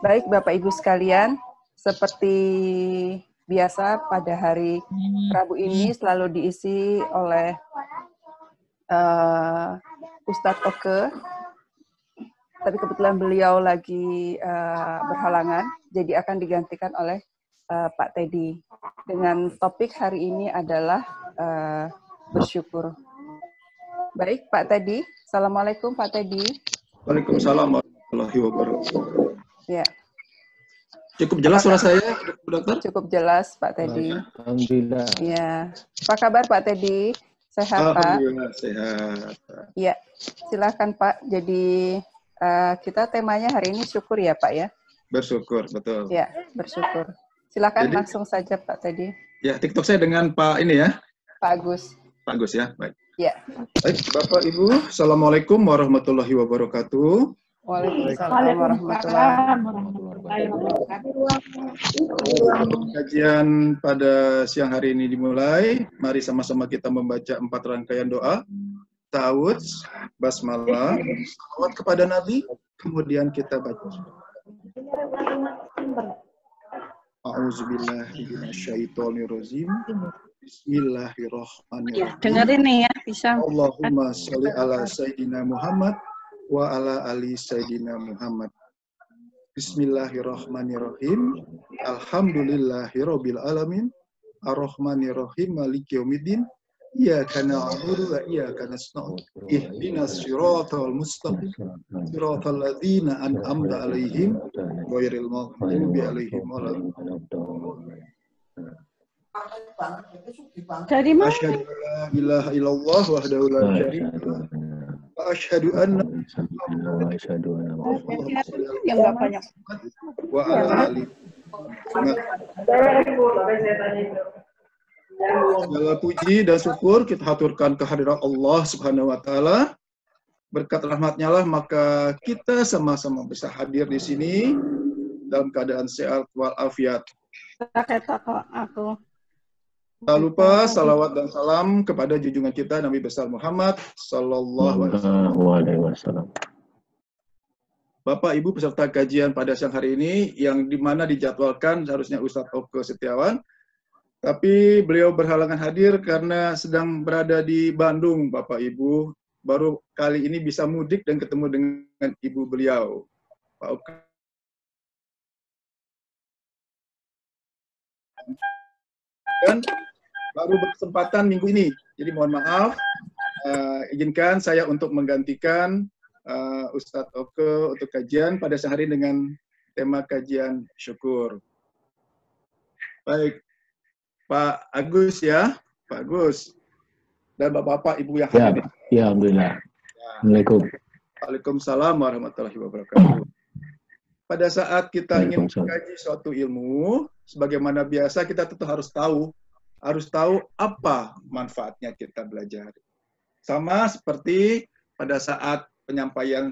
Baik Bapak Ibu sekalian, seperti biasa pada hari Rabu ini selalu diisi oleh Ustadz Oke, tapi kebetulan beliau lagi berhalangan, jadi akan digantikan oleh Pak Teddy. Dengan topik hari ini adalah bersyukur. Baik Pak Teddy, Assalamualaikum Pak Teddy. Waalaikumsalam warahmatullahi wabarakatuh. Ya. Cukup jelas suara saya, dokter? Cukup jelas Pak Teddy. Alhamdulillah. Ya. Apa kabar Pak Teddy? Sehat Pak? Alhamdulillah sehat. Ya, silakan Pak. Jadi kita temanya hari ini syukur ya Pak ya? Bersyukur, betul. Ya, bersyukur. Silakan langsung saja Pak Teddy. Ya, TikTok saya dengan Pak ini ya. Pak Agus. Pak Agus ya, baik. Ya. Baik, Bapak Ibu, Assalamualkum warahmatullahi wabarakatuh. Waalaikumsalam warahmatullahi wabarakatuh. Kajian pada siang hari ini dimulai. Mari sama-sama kita membaca 4 rangkaian doa. Ta'awudz, basmalah, salawat kepada Nabi, kemudian kita baca. A'udzubillahi minasyaitonirrajim. Bismillahirrahmanirrahim. Dengerin nih ya, bisa. Allahumma sholli ala Sayyidina Muhammad wa ala ali Sayyidina Muhammad. Bismillahirrahmanirrahim. Alhamdulillahirabbil alamin. Arrahmanirrahim maliki yaumiddin. Iyyaka na'budu wa iyyaka nasta'in. Ihdinas siratal mustaqim. Siratal ladzina an'amta 'alaihim ghairil maghdubi alaihim waladdallin. Dari mana? Asyhadu an la ilaha illallah wahdahu la syarika lah. Wa asyhadu anna Yang nggak banyak. wa ala alihi. Segala puji dan syukur kita haturkan kehadirat Allah Subhanahu wa taala. Berkat rahmatnya lah maka kita sama-sama bisa hadir di sini dalam keadaan sehat walafiat. Aku. Tak lupa salawat dan salam kepada junjungan kita Nabi besar Muhammad sallallahu alaihi wasallam. Bapak Ibu peserta kajian pada siang hari ini yang dimana dijadwalkan seharusnya Ustadz Oke Setiawan, tapi beliau berhalangan hadir karena sedang berada di Bandung. Bapak Ibu baru kali ini bisa mudik dan ketemu dengan ibu beliau, Pak Oke. Dan baru berkesempatan minggu ini. Jadi mohon maaf, izinkan saya untuk menggantikan Ustadz Oke untuk kajian pada sehari dengan tema kajian syukur. Baik, Pak Agus ya, Pak Agus. Dan Bapak-Bapak, Ibu yang hadir. Ya, alhamdulillah. Assalamualaikum. Waalaikumsalam warahmatullahi wabarakatuh. Pada saat kita ingin mengkaji suatu ilmu, sebagaimana biasa kita tentu harus tahu apa manfaatnya kita belajar. Sama seperti pada saat penyampaian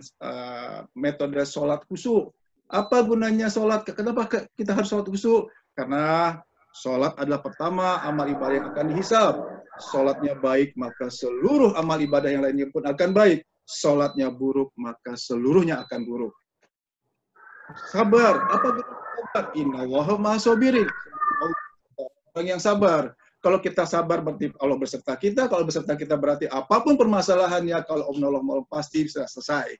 metode sholat khusyuk. Apa gunanya sholat? Kenapa kita harus sholat khusyuk? Karena sholat adalah pertama amal ibadah yang akan dihisab. Sholatnya baik, maka seluruh amal ibadah yang lainnya pun akan baik. Sholatnya buruk, maka seluruhnya akan buruk. Sabar. Apa gunanya sabar? Innallaha ma'as-sabirin. Orang yang sabar. Kalau kita sabar berarti Allah beserta kita. Kalau beserta kita berarti apapun permasalahannya, kalau Allah mau pasti bisa selesai.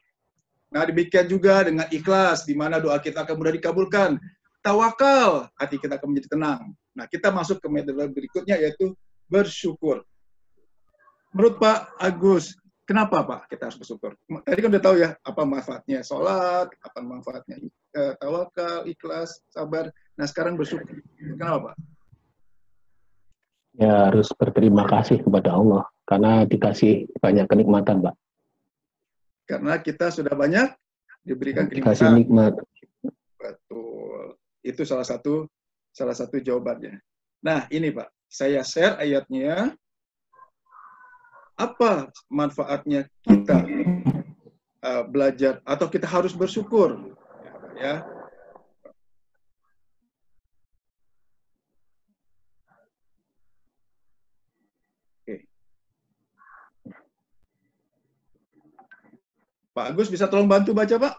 Nah demikian juga dengan ikhlas, di mana doa kita akan mudah dikabulkan. Tawakal, hati kita akan menjadi tenang. Nah kita masuk ke metode berikutnya yaitu bersyukur. Menurut Pak Agus, kenapa Pak kita harus bersyukur? Tadi kan udah tahu ya apa manfaatnya sholat, apa manfaatnya tawakal, ikhlas, sabar. Nah sekarang bersyukur. Kenapa Pak? Ya harus berterima kasih kepada Allah karena dikasih banyak kenikmatan, Pak. Karena kita sudah banyak diberikan kenikmatan. Dikasih nikmat. Betul. Itu salah satu jawabannya. Nah, ini Pak, saya share ayatnya. Apa manfaatnya kita belajar atau kita harus bersyukur? Ya. Pak Agus bisa tolong bantu baca, Pak?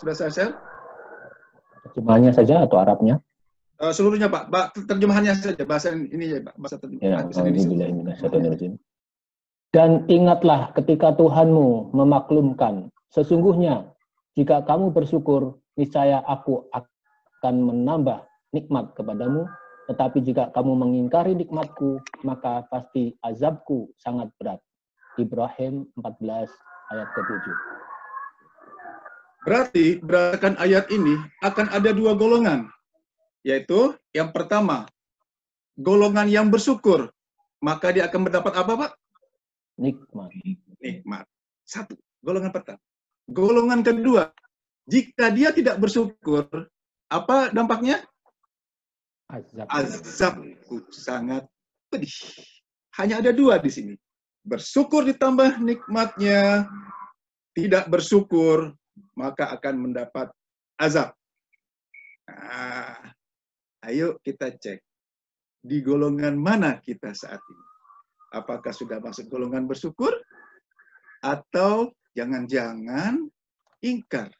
Sudah saya share? Terjemahannya saja atau Arabnya? Seluruhnya Pak, terjemahannya saja, bahasa ini ya Pak, bahasa Ya, Indonesia. Dan ingatlah ketika Tuhanmu memaklumkan, sesungguhnya jika kamu bersyukur, niscaya aku akan menambah nikmat kepadamu, tetapi jika kamu mengingkari nikmatku, maka pasti azabku sangat berat. Ibrahim 14 ayat ke-7. Berarti berdasarkan ayat ini akan ada dua golongan, yaitu yang pertama, golongan yang bersyukur, maka dia akan mendapat apa Pak? Nikmat. Satu, golongan pertama. Golongan kedua, jika dia tidak bersyukur, apa dampaknya? Azabku sangat pedih. Hanya ada dua di sini. Bersyukur ditambah nikmatnya, tidak bersyukur, maka akan mendapat azab. Nah, ayo kita cek. Di golongan mana kita saat ini? Apakah sudah masuk golongan bersyukur? Atau jangan-jangan ingkar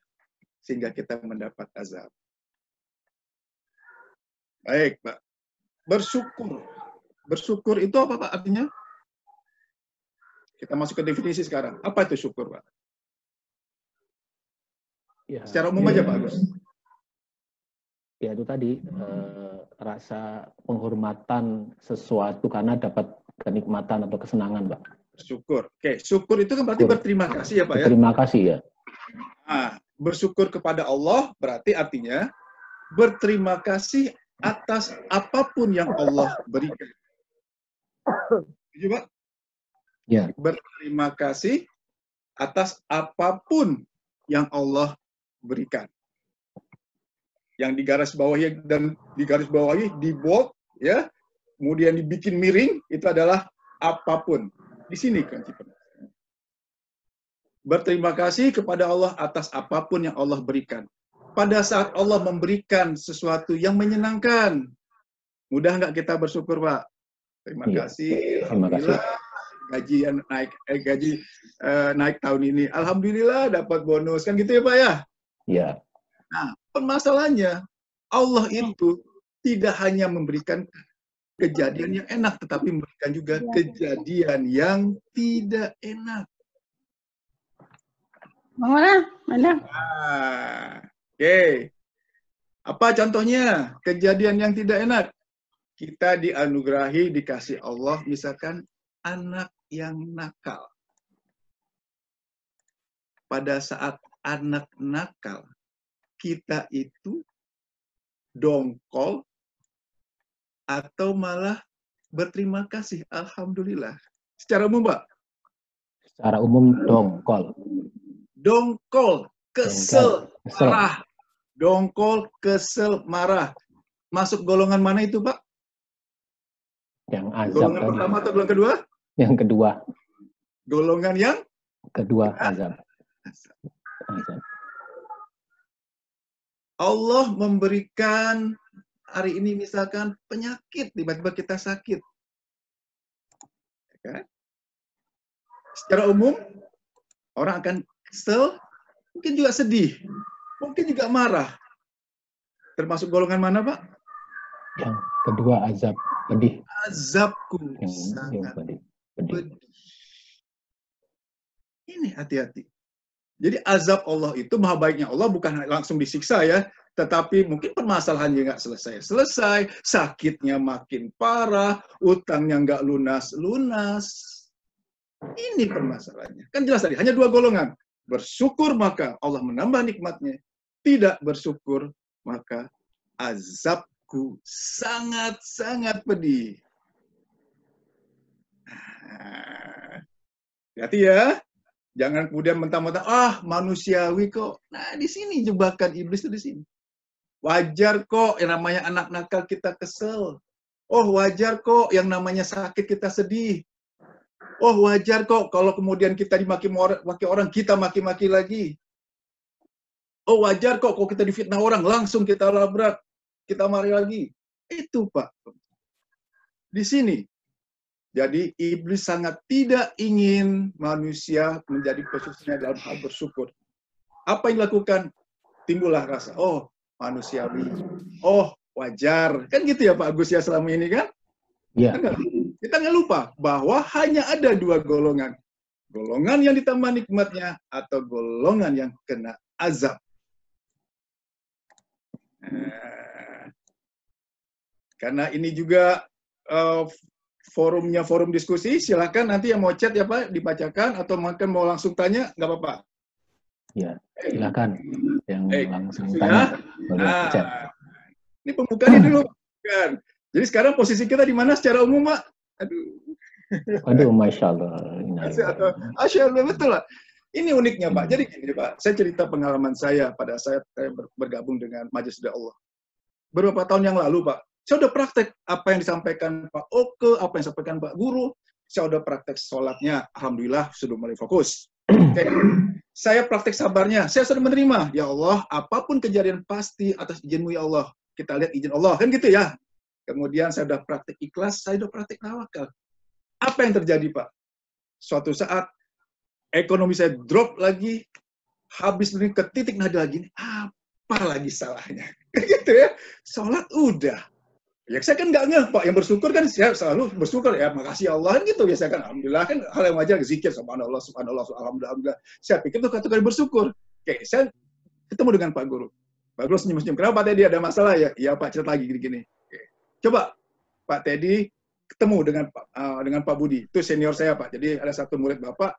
sehingga kita mendapat azab. Baik, Pak. Bersyukur. Bersyukur itu apa, Pak, artinya? Kita masuk ke definisi sekarang. Apa itu syukur, Pak? Ya, secara umum aja, Pak Agus. Ya, itu tadi rasa penghormatan sesuatu karena dapat kenikmatan atau kesenangan, Pak. Syukur. Oke, syukur itu kan berarti berterima kasih ya, Pak ya? Berterima kasih ya. Nah, bersyukur kepada Allah berarti artinya berterima kasih atas apapun yang Allah berikan. Setuju, Pak? Ya. Berterima kasih atas apapun yang Allah berikan. Yang digaris bawahi dan digaris bawahi, di bold, ya, kemudian dibikin miring, itu adalah apapun. Di sini kan. Berterima kasih kepada Allah atas apapun yang Allah berikan. Pada saat Allah memberikan sesuatu yang menyenangkan, mudah nggak kita bersyukur, Pak? Terima kasih. Alhamdulillah. Gaji naik tahun ini. Alhamdulillah dapat bonus. Kan gitu ya, Pak ya? Iya. Nah, permasalahannya, Allah itu tidak hanya memberikan kejadian yang enak, tetapi memberikan juga kejadian yang tidak enak. Mana? Oke. Apa contohnya kejadian yang tidak enak? Kita dianugerahi, dikasih Allah, misalkan anak yang nakal. Pada saat anak nakal, kita itu dongkol atau malah berterima kasih. Alhamdulillah. Secara umum, Pak? Secara umum dongkol. Dongkol, kesel, marah. Dongkol, kesel, marah. Masuk golongan mana itu, Pak? Yang azab golongan tadi. Pertama atau golongan kedua? Yang kedua. Golongan yang? Kedua, azab. Allah memberikan hari ini misalkan penyakit, tiba-tiba kita sakit. Okay. Secara umum, orang akan kesel, mungkin juga sedih, mungkin juga marah. Termasuk golongan mana, Pak? Yang kedua, azab, pedih. Azabku sangat pedih. Ini hati-hati. Jadi azab Allah itu, maha baiknya Allah bukan langsung disiksa ya, tetapi mungkin permasalahannya nggak selesai, sakitnya makin parah, utangnya nggak lunas. Ini permasalahannya. Kan jelas tadi, hanya dua golongan. Bersyukur maka Allah menambah nikmatnya. Tidak bersyukur maka azabku sangat-sangat pedih. Hati ya. Jangan kemudian mentang-mentang, manusiawi kok. Nah, di sini jebakan iblis itu di sini. Wajar kok yang namanya anak nakal kita kesel. Oh, wajar kok yang namanya sakit kita sedih. Oh, wajar kok kalau kemudian kita dimaki-maki orang, kita maki-maki lagi. Oh, wajar kok kalau kita difitnah orang, langsung kita labrak, kita mari lagi. Itu, Pak. Di sini. Jadi iblis sangat tidak ingin manusia menjadi posisinya dalam hal bersyukur. Apa yang dilakukan? Timbullah rasa, manusiawi. Oh, wajar. Kan gitu ya Pak Agus ya selama ini kan? Ya. Kita nggak lupa bahwa hanya ada dua golongan. Golongan yang ditambah nikmatnya atau golongan yang kena azab. Karena ini juga forumnya forum diskusi, silakan nanti yang mau chat ya Pak dibacakan atau mungkin mau langsung tanya, nggak apa-apa. Ya, silakan yang langsung ya. tanya. Boleh chat. Ini pembukaannya dulu kan. Jadi sekarang posisi kita di mana secara umum, Pak? Aduh, masya Allah. Masya Allah, betul lah. Ini uniknya Pak. Jadi gini Pak, saya cerita pengalaman saya pada saat saya bergabung dengan Majelis Allah. Beberapa tahun yang lalu Pak, saya udah praktek apa yang disampaikan Pak Oke, apa yang disampaikan Pak Guru. Saya udah praktek sholatnya, alhamdulillah sudah mulai fokus. Saya praktek sabarnya, saya sudah menerima. Ya Allah, apapun kejadian pasti atas izin-Mu ya Allah. Kita lihat izin Allah, kan gitu ya. Kemudian saya udah praktek ikhlas, saya udah praktek tawakal. Apa yang terjadi Pak? Suatu saat ekonomi saya drop lagi, habis ini ke titik nada lagi, apa lagi salahnya? Gitu ya, sholat udah. Ya saya kan nggak ngeh Pak, yang bersyukur kan saya selalu bersyukur ya, makasih Allah kan gitu ya, saya kan alhamdulillah kan hal yang wajar, zikir subhanallah, subhanallah, alhamdulillah. Saya pikir itu kata-kata bersyukur. Oke, saya ketemu dengan Pak Guru. Pak Guru senyum-senyum, kenapa Pak Teddy ada masalah ya? Iya Pak, cerita lagi gini-gini. Coba Pak Teddy ketemu dengan Pak Budi, itu senior saya Pak. Jadi ada satu murid Bapak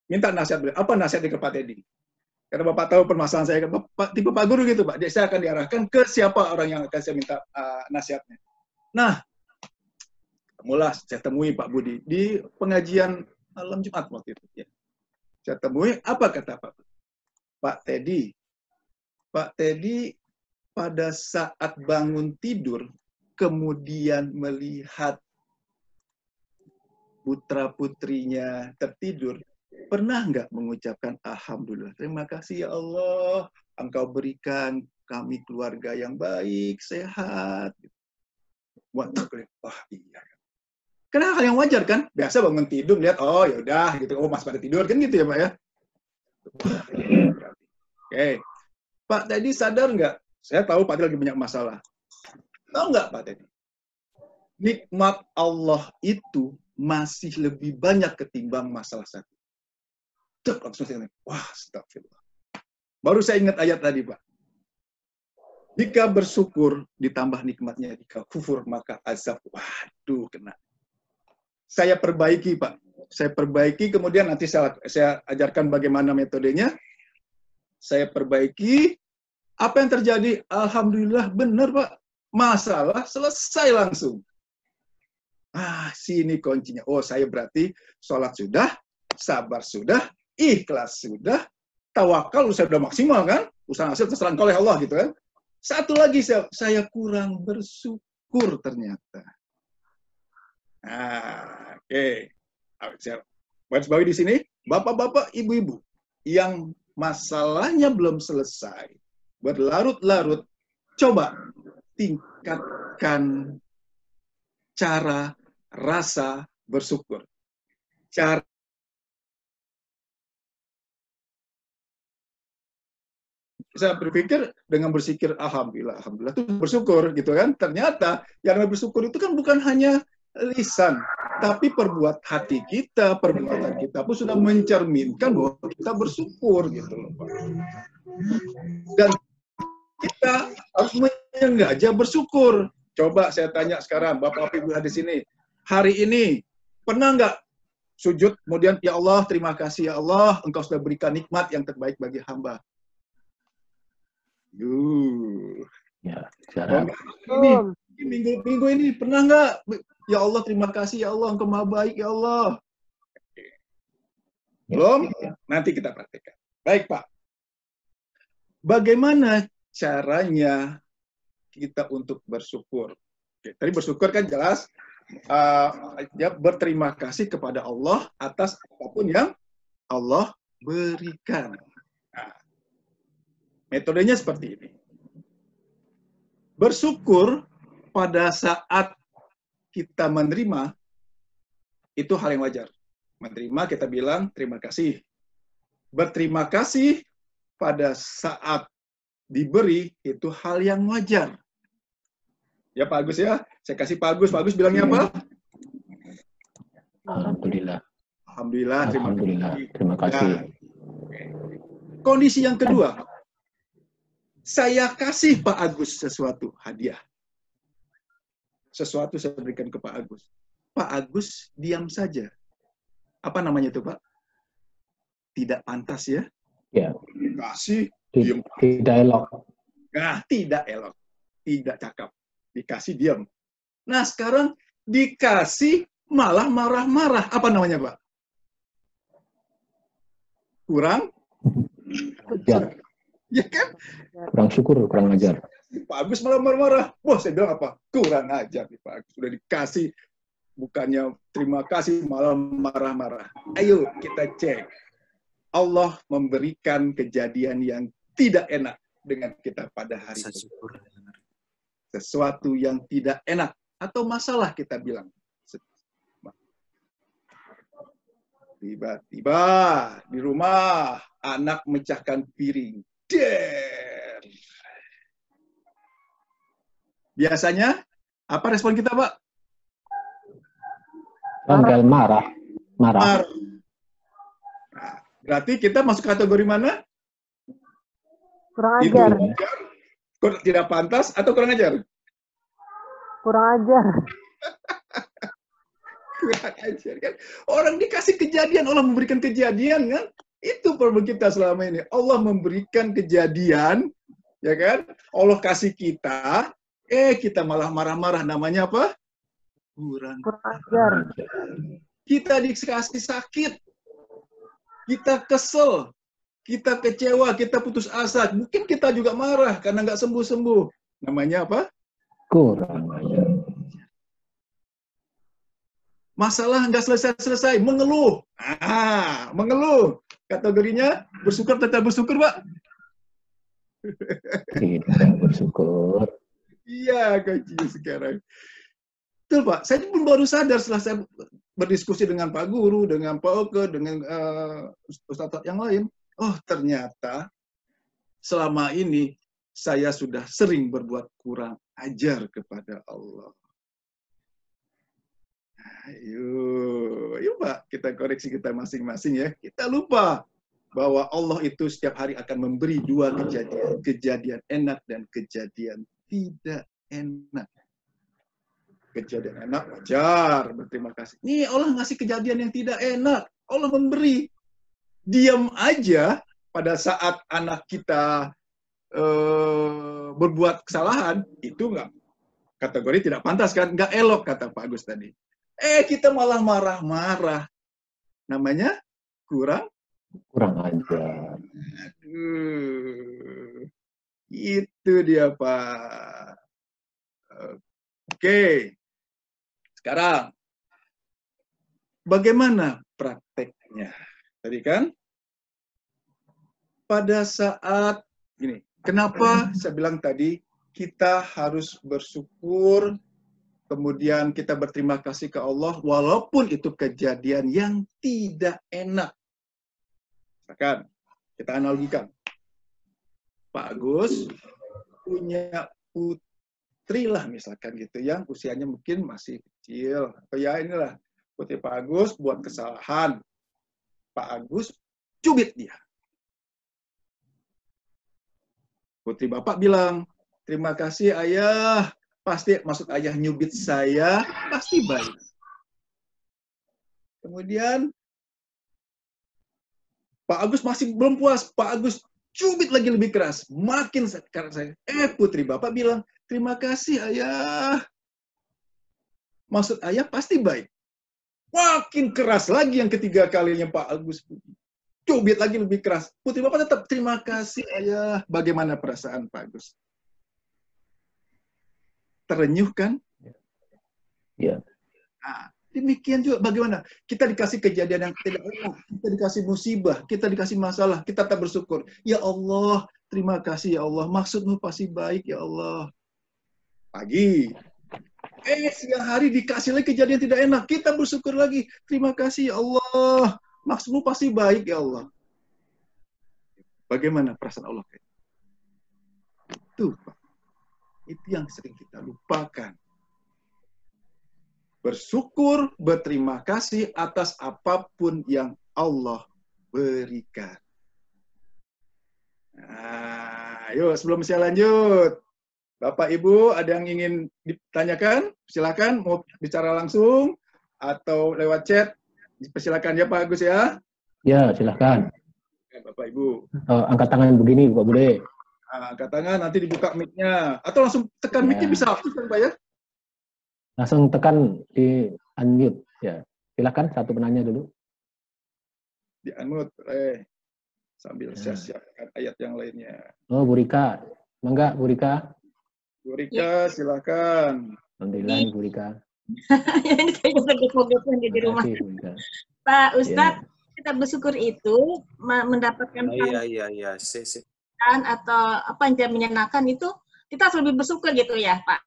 minta nasihat beliau. Apa nasihatnya ke Pak Teddy? Karena Bapak tahu permasalahan saya, tipe Pak Guru gitu Pak. Saya akan diarahkan ke siapa orang yang akan saya minta nasihatnya. Nah, mulai saya temui Pak Budi di pengajian malam Jumat waktu itu. Ya. Saya temui, apa kata Pak Teddy? Pak Teddy pada saat bangun tidur, kemudian melihat putra-putrinya tertidur, pernah nggak mengucapkan alhamdulillah, terima kasih ya Allah, Engkau berikan kami keluarga yang baik, sehat. Wah iya. Karena hal yang wajar kan, biasa bangun tidur lihat, oh ya udah gitu, oh masih pada tidur kan gitu ya Pak ya. Oke, Pak Teddy sadar nggak? Saya tahu Pak Teddy lagi banyak masalah. Tahu nggak Pak Teddy? Nikmat Allah itu masih lebih banyak ketimbang masalah satu. Langsung saya wah, astagfirullah. Baru saya ingat ayat tadi, Pak. Jika bersyukur ditambah nikmatnya, jika kufur maka azab. Waduh, kena. Saya perbaiki, Pak. Saya perbaiki, kemudian nanti saya ajarkan bagaimana metodenya. Saya perbaiki. Apa yang terjadi? Alhamdulillah benar, Pak. Masalah selesai langsung. Sini kuncinya. Oh, saya berarti sholat sudah, sabar sudah, ikhlas sudah, tawakal saya sudah maksimal kan? Usaha hasil terserah oleh Allah gitu kan? Satu lagi saya kurang bersyukur ternyata. Oke. Saya garis bawahi di sini, bapak-bapak, ibu-ibu yang masalahnya belum selesai, berlarut-larut, coba tingkatkan cara rasa bersyukur. Cara saya berpikir dengan bersikir alhamdulillah itu bersyukur gitu kan. Ternyata yang namanya bersyukur itu kan bukan hanya lisan, tapi perbuatan hati kita, perbuatan kita pun sudah mencerminkan bahwa kita bersyukur gitu loh Pak. Dan kita harus menyengaja bersyukur. Coba saya tanya sekarang, Bapak Ibu di sini, hari ini pernah nggak sujud kemudian ya Allah terima kasih ya Allah Engkau sudah berikan nikmat yang terbaik bagi hamba. Ya, sekarang ini minggu ini pernah nggak ya Allah terima kasih ya Allah Engkau maha baik ya Allah. Belum? Nanti kita praktekkan. Baik Pak. Bagaimana caranya kita untuk bersyukur? Oke, tadi bersyukur kan jelas ya berterima kasih kepada Allah atas apapun yang Allah berikan. Nah, metodenya seperti ini. Bersyukur pada saat kita menerima itu hal yang wajar. Menerima kita bilang terima kasih. Berterima kasih pada saat diberi itu hal yang wajar. Ya Pak Agus ya, saya kasih Pak Agus. Pak Agus bilangnya apa? Alhamdulillah. Alhamdulillah, Alhamdulillah. Terima kasih. Ya. Kondisi yang kedua, saya kasih Pak Agus sesuatu hadiah. Sesuatu saya berikan ke Pak Agus. Pak Agus diam saja. Apa namanya itu Pak? Tidak pantas ya? Ya. Kasih, diam. Tidak elok. Nah, tidak elok. Tidak cakap. Dikasih diam. Nah, sekarang dikasih malah marah-marah. Apa namanya Pak? Kurang? Ya. Ya kan? Kurang syukur, kurang ajar. Pak Agus malah marah-marah. Wah, saya bilang apa? Kurang ajar nih Pak Agus. Sudah dikasih, bukannya terima kasih, malah marah-marah. Ayo kita cek. Allah memberikan kejadian yang tidak enak dengan kita pada hari itu. Sesuatu yang tidak enak. Atau masalah kita bilang. Tiba-tiba di rumah, anak mecahkan piring. Der. Biasanya, apa respon kita, Pak? Tanggal marah. Marah. Nah, berarti kita masuk kategori mana? Kurang Itu ajar. tidak pantas atau kurang ajar? Kurang ajar. Kurang ajar kan? Orang dikasih kejadian, Allah memberikan kejadian kan? Itu problem kita selama ini. Allah memberikan kejadian, ya kan? Allah kasih kita, kita malah marah-marah. Namanya apa? Kurang ajar. Kita dikasih sakit, kita kesel, kita kecewa, kita putus asa. Mungkin kita juga marah karena nggak sembuh-sembuh. Namanya apa? Kurang ajar. Masalah nggak selesai-selesai, mengeluh. Mengeluh. Kategorinya bersyukur atau tidak bersyukur, Pak? Tidak bersyukur. Iya, kuncinya sekarang. Betul, Pak. Saya pun baru sadar setelah saya berdiskusi dengan Pak Guru, dengan Pak Oke, dengan ustadz yang lain. Oh, ternyata selama ini saya sudah sering berbuat kurang ajar kepada Allah. Ayo Pak, kita koreksi kita masing-masing ya. Kita lupa bahwa Allah itu setiap hari akan memberi dua kejadian. Kejadian enak dan kejadian tidak enak. Kejadian enak wajar, berterima kasih. Nih Allah ngasih kejadian yang tidak enak. Allah memberi. Diam aja pada saat anak kita berbuat kesalahan, itu nggak kategori tidak pantas kan? Nggak elok kata Pak Agus tadi. Kita malah marah-marah. Namanya kurang ajar. Itu dia Pak. Oke. Sekarang, bagaimana prakteknya? Tadi kan, pada saat, gini, kenapa saya bilang tadi, kita harus bersyukur, kemudian kita berterima kasih ke Allah, walaupun itu kejadian yang tidak enak. Misalkan, kita analogikan. Pak Agus punya putri lah misalkan gitu, yang usianya mungkin masih kecil. Atau ya inilah, putri Pak Agus buat kesalahan. Pak Agus cubit dia. Putri Bapak bilang, terima kasih ayah. Pasti maksud ayah nyubit saya, pasti baik. Kemudian Pak Agus masih belum puas. Pak Agus cubit lagi lebih keras. Makin sekarang saya. Putri Bapak bilang, terima kasih ayah. Maksud ayah pasti baik. Makin keras lagi yang ketiga kalinya Pak Agus. Cubit lagi lebih keras. Putri Bapak tetap terima kasih ayah. Bagaimana perasaan Pak Agus? Terenyuh kan? Ya. Nah, demikian juga bagaimana? Kita dikasih kejadian yang tidak enak, kita dikasih musibah, kita dikasih masalah, kita tak bersyukur. Ya Allah, terima kasih ya Allah, maksudmu pasti baik ya Allah. Pagi, siang hari dikasih lagi kejadian tidak enak, kita bersyukur lagi. Terima kasih ya Allah, maksudmu pasti baik ya Allah. Bagaimana perasaan Allah? Itu, Pak. Itu yang sering kita lupakan. Bersyukur, berterima kasih atas apapun yang Allah berikan. Nah, yuk sebelum saya lanjut, Bapak Ibu ada yang ingin ditanyakan? Silakan, mau bicara langsung atau lewat chat. Silakan ya Pak Agus ya. Ya, silahkan. Bapak Ibu. Angkat tangan begini, Pak Bude. Nah, angkat tangan, nanti dibuka mic-nya. Atau langsung tekan mic-nya bisa aktif kan Pak ya? Langsung tekan di unmute. Ya, silahkan satu penanya dulu. Di unmute, sambil saya siapkan ayat yang lainnya. Oh, Bu Rika. Mangga, Bu Rika. Bu Rika, silakan. Alhamdulillah, Bu Rika. Ini saya joget-jogetan di rumah. Terima kasih, Bu Rika. Pak Ustadz, kita bersyukur itu mendapatkan Iya. atau apa yang menyenangkan itu, kita harus lebih bersyukur gitu ya, Pak.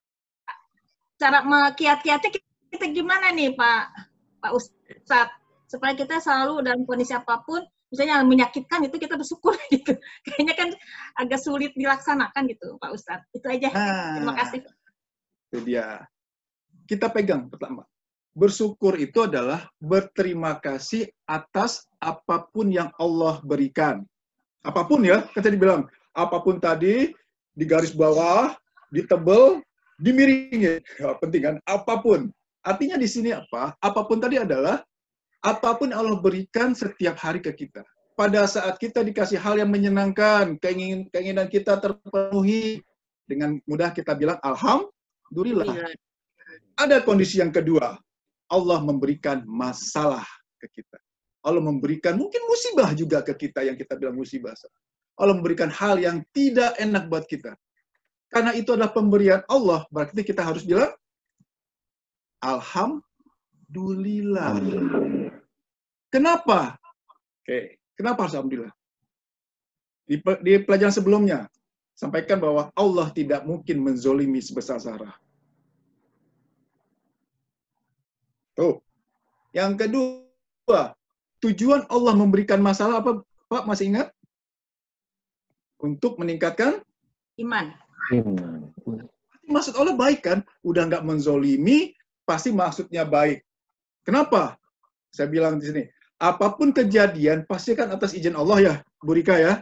Cara kiat-kiatnya kita gimana nih, Pak Ustadz? Supaya kita selalu dalam kondisi apapun, misalnya menyakitkan itu kita bersyukur gitu. Kayaknya kan agak sulit dilaksanakan gitu, Pak Ustadz. Itu aja. Terima kasih. Itu dia. Kita pegang pertama. Bersyukur itu adalah berterima kasih atas apapun yang Allah berikan. Apapun ya, kan tadi bilang, apapun tadi, di garis bawah, ditebel, dimiringin. Ya, penting kan? Apapun. Artinya di sini apa? Apapun tadi adalah apapun yang Allah berikan setiap hari ke kita. Pada saat kita dikasih hal yang menyenangkan, keinginan kita terpenuhi, dengan mudah kita bilang, Alhamdulillah. Ada kondisi yang kedua, Allah memberikan masalah ke kita. Allah memberikan mungkin musibah juga ke kita, yang kita bilang musibah. Allah memberikan hal yang tidak enak buat kita. Karena itu adalah pemberian Allah, berarti kita harus bilang, Alhamdulillah. Kenapa? Kenapa harus Alhamdulillah? Di pelajaran sebelumnya, sampaikan bahwa Allah tidak mungkin menzolimi sebesar zarah. Tuh. Yang kedua, tujuan Allah memberikan masalah apa, Pak? Masih ingat? Untuk meningkatkan Iman. Maksud Allah baik kan? Udah nggak menzolimi, pasti maksudnya baik. Kenapa? Saya bilang di sini, apapun kejadian pasti kan atas izin Allah ya, Bu Rika ya.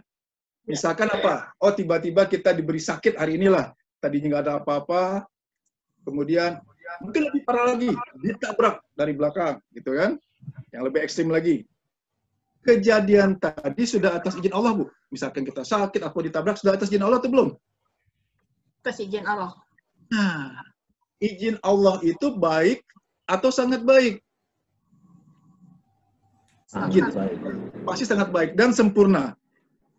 Misalkan apa? Oh tiba-tiba kita diberi sakit hari inilah. Tadinya nggak ada apa-apa, kemudian mungkin lebih parah lagi, ditabrak dari belakang, gitu kan? Yang lebih ekstrim lagi. Kejadian tadi sudah atas izin Allah, Bu. Misalkan kita sakit atau ditabrak, sudah atas izin Allah atau belum? Atas izin Allah. Nah, izin Allah itu baik atau sangat baik? Sangat baik. Pasti sangat baik dan sempurna.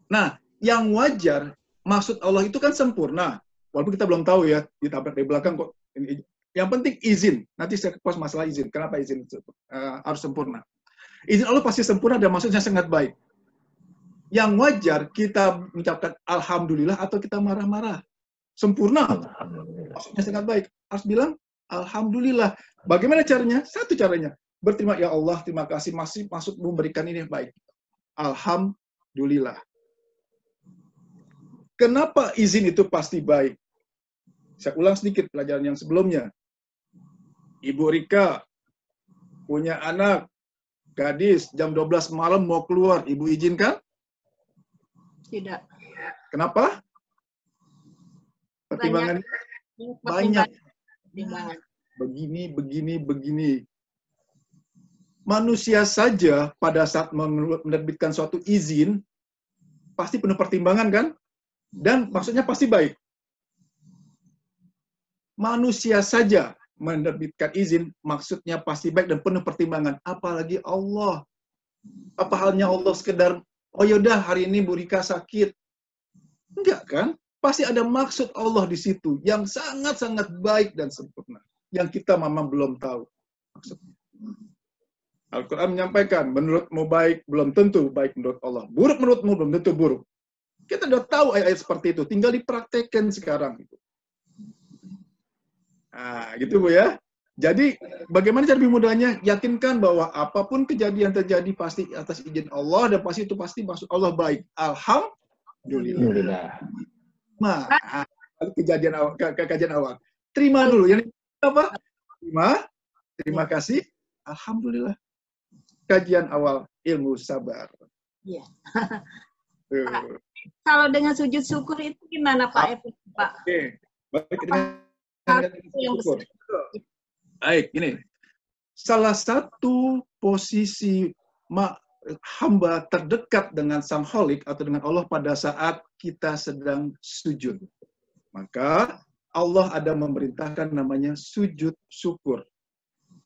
Nah, yang wajar, maksud Allah itu kan sempurna. Walaupun kita belum tahu ya, ditabrak dari belakang kok. Yang penting izin. Nanti saya kupas masalah izin. Kenapa izin itu harus sempurna? Izin Allah pasti sempurna dan maksudnya sangat baik. Yang wajar kita mengucapkan Alhamdulillah atau kita marah-marah. Sempurna. Maksudnya sangat baik. Harus bilang Alhamdulillah. Bagaimana caranya? Satu caranya. Berterima, ya Allah, terima kasih masih maksud memberikan ini yang baik. Alhamdulillah. Kenapa izin itu pasti baik? Saya ulang sedikit pelajaran yang sebelumnya. Ibu Rika punya anak, gadis, jam 12 malam mau keluar. Ibu izinkan? Tidak. Kenapa? Pertimbangan banyak. Begini. Manusia saja pada saat menerbitkan suatu izin, pasti penuh pertimbangan kan? Dan maksudnya pasti baik. Manusia saja menerbitkan izin, maksudnya pasti baik dan penuh pertimbangan. Apalagi Allah. Apa halnya Allah sekedar, oh yaudah hari ini Bu Rika sakit. Enggak kan? Pasti ada maksud Allah di situ yang sangat-sangat baik dan sempurna. Yang kita memang belum tahu maksudnya. Al-Quran menyampaikan, menurutmu baik, belum tentu baik menurut Allah. Buruk menurutmu, belum tentu buruk. Kita udah tahu ayat-ayat seperti itu, tinggal dipraktekkan sekarang. Nah, gitu Bu ya. Jadi, bagaimana cara lebih mudahnya? Yakinkan bahwa apapun kejadian terjadi pasti atas izin Allah, dan pasti itu pasti maksud Allah baik. Alhamdulillah. kejadian awal, kajian awal. Terima dulu. Yang apa? Terima kasih. Alhamdulillah. Kajian awal ilmu sabar. Iya. Pak, kalau dengan sujud syukur itu gimana Pak? Pak? Oke. Baik, dengan syukur. Baik, ini. Salah satu posisi hamba terdekat dengan Sang Kholik atau dengan Allah pada saat kita sedang sujud. Maka Allah ada memerintahkan namanya sujud syukur.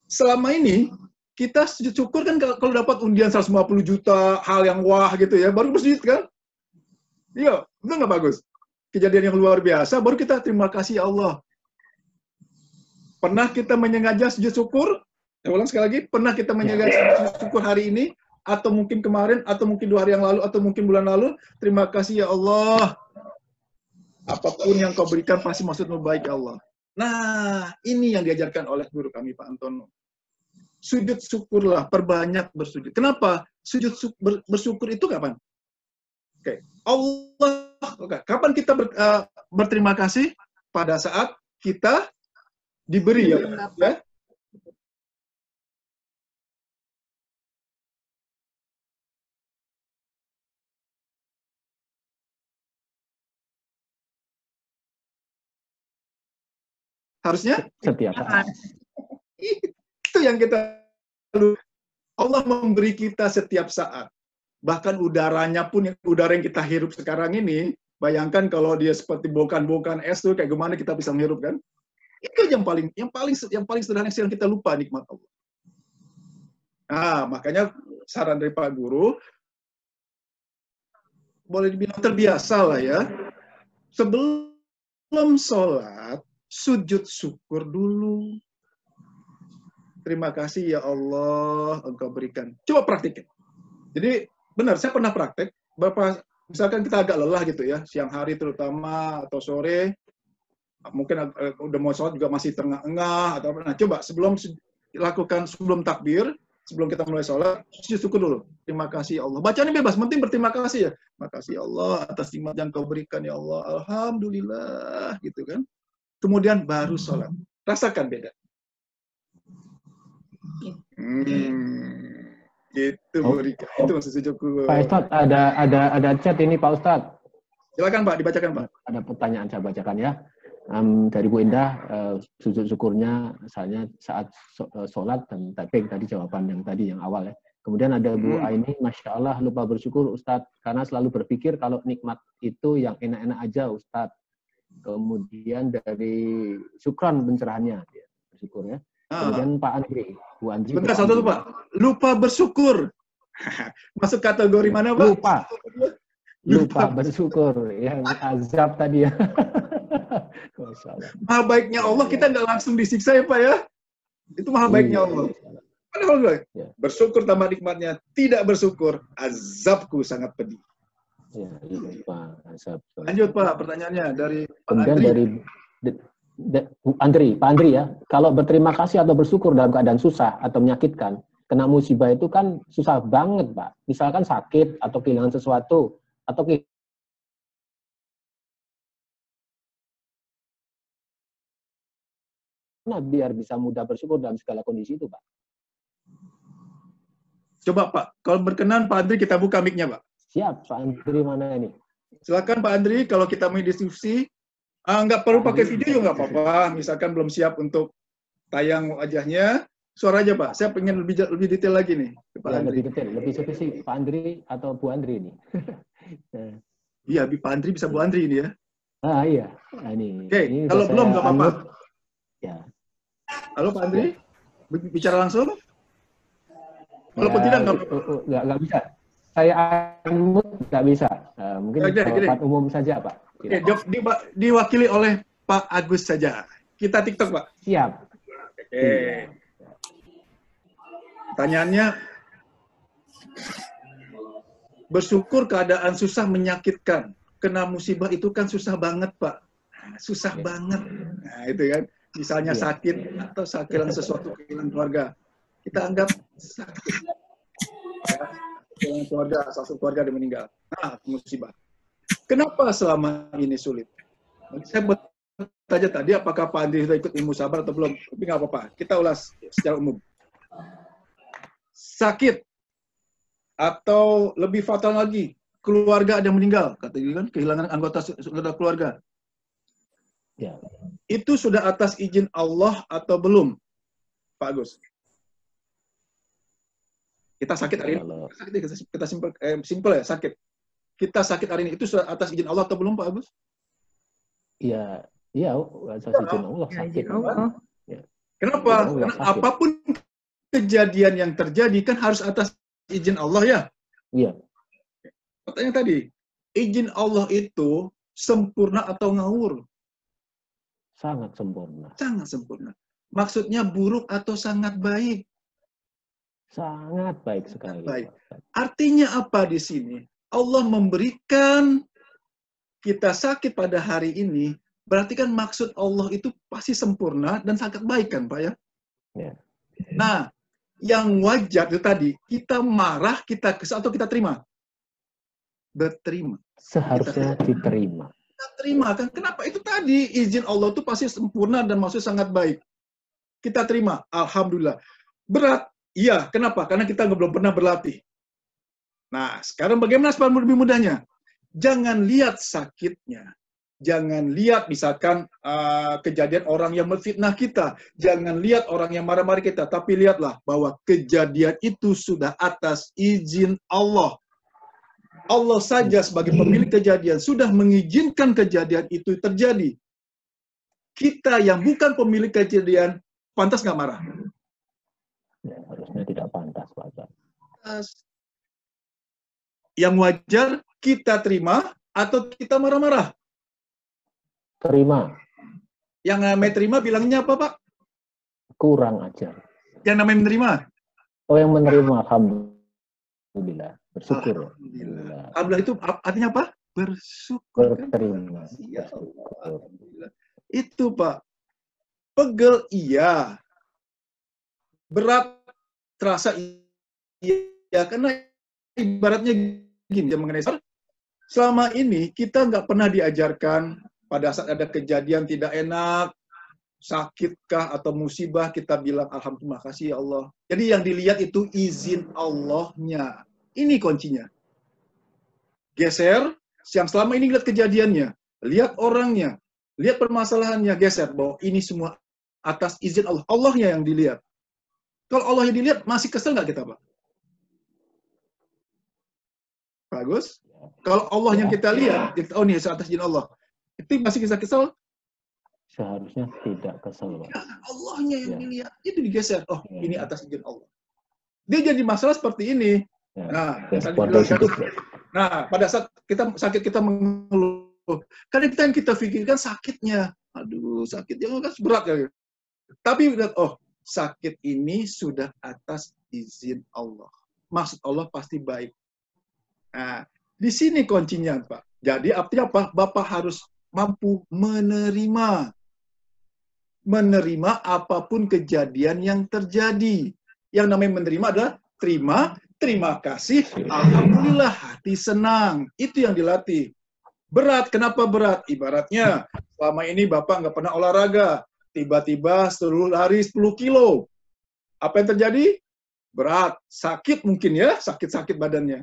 Selama ini, kita sujud syukur kan kalau dapat undian 150 juta, hal yang wah gitu ya, baru bersujud kan? Iya, itu nggak bagus. Kejadian yang luar biasa, baru kita terima kasih Allah. Pernah kita menyengaja sujud syukur? Saya ulang sekali lagi, pernah kita menyengaja sujud syukur hari ini? Atau mungkin kemarin, atau mungkin 2 hari yang lalu, atau mungkin bulan lalu? Terima kasih ya Allah. Apapun yang kau berikan pasti maksudmu baik ya Allah. Nah, ini yang diajarkan oleh guru kami Pak Antono. Sujud syukurlah, perbanyak bersujud. Kenapa? Sujud bersyukur itu kapan? Oke, Allah. Kapan kita berterima kasih? Pada saat kita diberi ya. Harusnya Setiap saat. itu yang kita Allah memberi kita setiap saat. Bahkan udaranya pun, udara yang kita hirup sekarang ini, bayangkan kalau dia seperti bokan-bokan es tuh kayak gimana kita bisa menghirup kan? Itu yang paling sederhana yang kita lupa nikmat Allah. Nah, makanya saran dari Pak Guru, boleh dibilang terbiasa lah ya. Sebelum sholat, sujud syukur dulu. Terima kasih ya Allah, Engkau berikan. Coba praktikin. Jadi benar, saya pernah praktek. Misalkan kita agak lelah gitu ya, siang hari terutama atau sore, mungkin udah mau sholat juga masih terengah-engah atau apa. Nah, coba sebelum takbir, sebelum kita mulai sholat, sujud syukur dulu. Terima kasih ya Allah. Bacanya bebas, penting berterima kasih ya. Terima kasih ya Allah atas nikmat yang Kau berikan ya Allah. Alhamdulillah gitu kan. Kemudian baru sholat. Rasakan beda. Gitu, Rika. Itu maksud sujudku. Pak Ustadz, ada chat ini Pak Ustadz. Silakan Pak, dibacakan Pak. Ada pertanyaan saya bacakan ya. Dari Bu Indah, sujud syukurnya misalnya saat sholat dan taping tadi jawaban yang tadi yang awal ya. Kemudian ada Bu Aini, Masya Allah lupa bersyukur Ustadz karena selalu berpikir kalau nikmat itu yang enak-enak aja Ustadz. Kemudian dari Syukran pencerahannya, ya, bersyukur ya. Kemudian Pak Andri, Bu Andri. Sebentar, satu Pak. Lupa bersyukur. Masuk kategori mana Pak? Lupa bersyukur. Yang azab tadi ya. Masya Allah. Maha baiknya Allah, kita nggak langsung disiksa ya Pak ya. Itu maha baiknya Allah. Padahal bersyukur tambah nikmatnya. Tidak bersyukur, azabku sangat pedih. Ya, Pak azab. Lanjut Pak, pertanyaannya dari Pak Kemudian Andri. Pak Andri ya, kalau berterima kasih atau bersyukur dalam keadaan susah atau menyakitkan, kena musibah itu kan susah banget Pak. Misalkan sakit atau kehilangan sesuatu, atau biar bisa mudah bersyukur dalam segala kondisi itu Pak. Coba Pak, kalau berkenan Pak Andri kita buka mic-nya Pak. Siap, Pak Andri mana ini? Silakan Pak Andri, kalau kita mau diskusi, nggak perlu pakai video juga nggak apa-apa. Misalkan belum siap untuk tayang wajahnya, suara aja Pak. Saya pengen lebih detail lagi nih. Pak Andri. Lebih detail, lebih spesifik. Pak Andri atau Bu Andri ini? Iya, Pak Andri bisa Bu Andri ini ya. Iya. Nah, ini. Oke, ini kalau belum nggak apa-apa. Ya. Halo Pak Andri, bicara langsung. Walaupun tidak nggak bisa. Saya unmute nggak bisa. Mungkin jawaban umum saja Pak. Oke, diwakili oleh Pak Agus saja. Kita TikTok Pak. Siap. Oke. Pertanyaannya, bersyukur keadaan susah menyakitkan. Kena musibah itu kan susah banget Pak. Susah banget. Nah itu kan. Misalnya sakit atau kehilangan sesuatu, kehilangan keluarga. Kita anggap sakit. Kehilangan keluarga, satu keluarga yang meninggal. Nah, musibah. Kenapa selama ini sulit? Saya bertanya tadi apakah Pak Andri sudah ikut ilmu sabar atau belum? Tapi nggak apa-apa. Kita ulas secara umum. Sakit atau lebih fatal lagi, keluarga ada yang meninggal, kata kan, kehilangan anggota keluarga. Ya. Itu sudah atas izin Allah atau belum, Pak Agus? Kita sakit hari ini, kita simpel ya, sakit. Kita sakit hari ini, itu sudah atas izin Allah atau belum, Pak Agus? Iya, atas izin Allah sakit. Ya. Kenapa? Karena apapun kejadian yang terjadi kan harus atas izin Allah ya. Iya. Pertanyaan tadi, izin Allah itu sempurna atau ngawur? Sangat sempurna. Sangat sempurna. Maksudnya buruk atau sangat baik? Sangat baik sekali. Baik. Artinya apa di sini? Allah memberikan kita sakit pada hari ini, berarti kan maksud Allah itu pasti sempurna dan sangat baik kan, Pak ya? Ya. Nah, yang wajar itu tadi, kita marah, kita kesal, atau kita terima? Berterima. Seharusnya diterima. Kita terima kan? Kenapa? Itu tadi, izin Allah itu pasti sempurna dan maksud sangat baik. Kita terima. Alhamdulillah. Berat? Iya. Kenapa? Karena kita belum pernah berlatih. Nah, sekarang bagaimana supaya lebih mudahnya? Jangan lihat sakitnya. Jangan lihat misalkan kejadian orang yang menfitnah kita. Jangan lihat orang yang marah-marah kita. Tapi lihatlah bahwa kejadian itu sudah atas izin Allah. Allah saja sebagai pemilik kejadian sudah mengizinkan kejadian itu terjadi. Kita yang bukan pemilik kejadian, pantas nggak marah? Ya, harusnya tidak pantas, Pak. Yang wajar kita terima atau kita marah-marah? Terima. Yang namanya terima bilangnya apa, Pak? Kurang ajar. Yang namanya menerima? Oh, yang menerima, alhamdulillah. Bersyukur. Alhamdulillah. Alhamdulillah itu artinya apa? Bersyukur. Berterima. Ya Allah. Alhamdulillah. Itu, Pak. Pegel, iya. Berat, terasa iya. Karena ibaratnya gini, mengenai selama ini kita nggak pernah diajarkan pada saat ada kejadian tidak enak, sakitkah atau musibah, kita bilang alhamdulillah kasih ya Allah. Jadi yang dilihat itu izin Allahnya. Ini kuncinya. Geser, yang selama ini lihat kejadiannya, lihat orangnya, lihat permasalahannya, geser bahwa ini semua atas izin Allah. Allahnya yang dilihat. Kalau Allah yang dilihat, masih kesel nggak kita, Pak? Bagus. Kalau Allah yang kita lihat, oh ini atas izin Allah. Itu masih bisa kesel? Seharusnya tidak kesel, Pak. Ya, Allahnya yang dilihat. Itu digeser. Oh, ini atas izin Allah. Dia jadi masalah seperti ini. Ya. Nah, pada saat kita sakit, kita mengeluh. Karena kita yang kita pikirkan sakitnya. Aduh, sakitnya kan berat ya. Tapi, oh, sakit ini sudah atas izin Allah. Maksud Allah pasti baik. Nah, di sini kuncinya, Pak. Jadi, artinya apa? Bapak harus mampu menerima apapun kejadian yang terjadi. Yang namanya menerima adalah terima kasih, alhamdulillah, hati senang. Itu yang dilatih. Berat, kenapa berat? Ibaratnya, selama ini Bapak nggak pernah olahraga, tiba-tiba suruh lari 10 kilo. Apa yang terjadi? Berat, sakit mungkin ya, sakit-sakit badannya.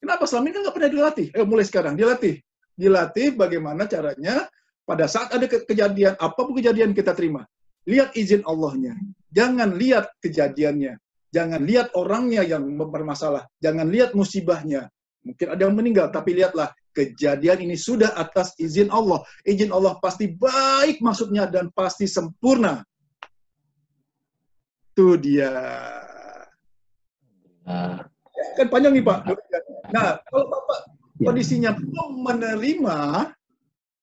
Kenapa? Selama ini kan nggak pernah dilatih. Mulai sekarang dilatih. Dilatih bagaimana caranya pada saat ada kejadian, apapun kejadian kita terima. Lihat izin Allahnya. Jangan lihat kejadiannya. Jangan lihat orangnya yang bermasalah. Jangan lihat musibahnya. Mungkin ada yang meninggal, tapi lihatlah kejadian ini sudah atas izin Allah. Izin Allah pasti baik maksudnya dan pasti sempurna. Itu dia. Kan panjang nih, Pak. Nah, kalau Bapak kondisinya belum menerima,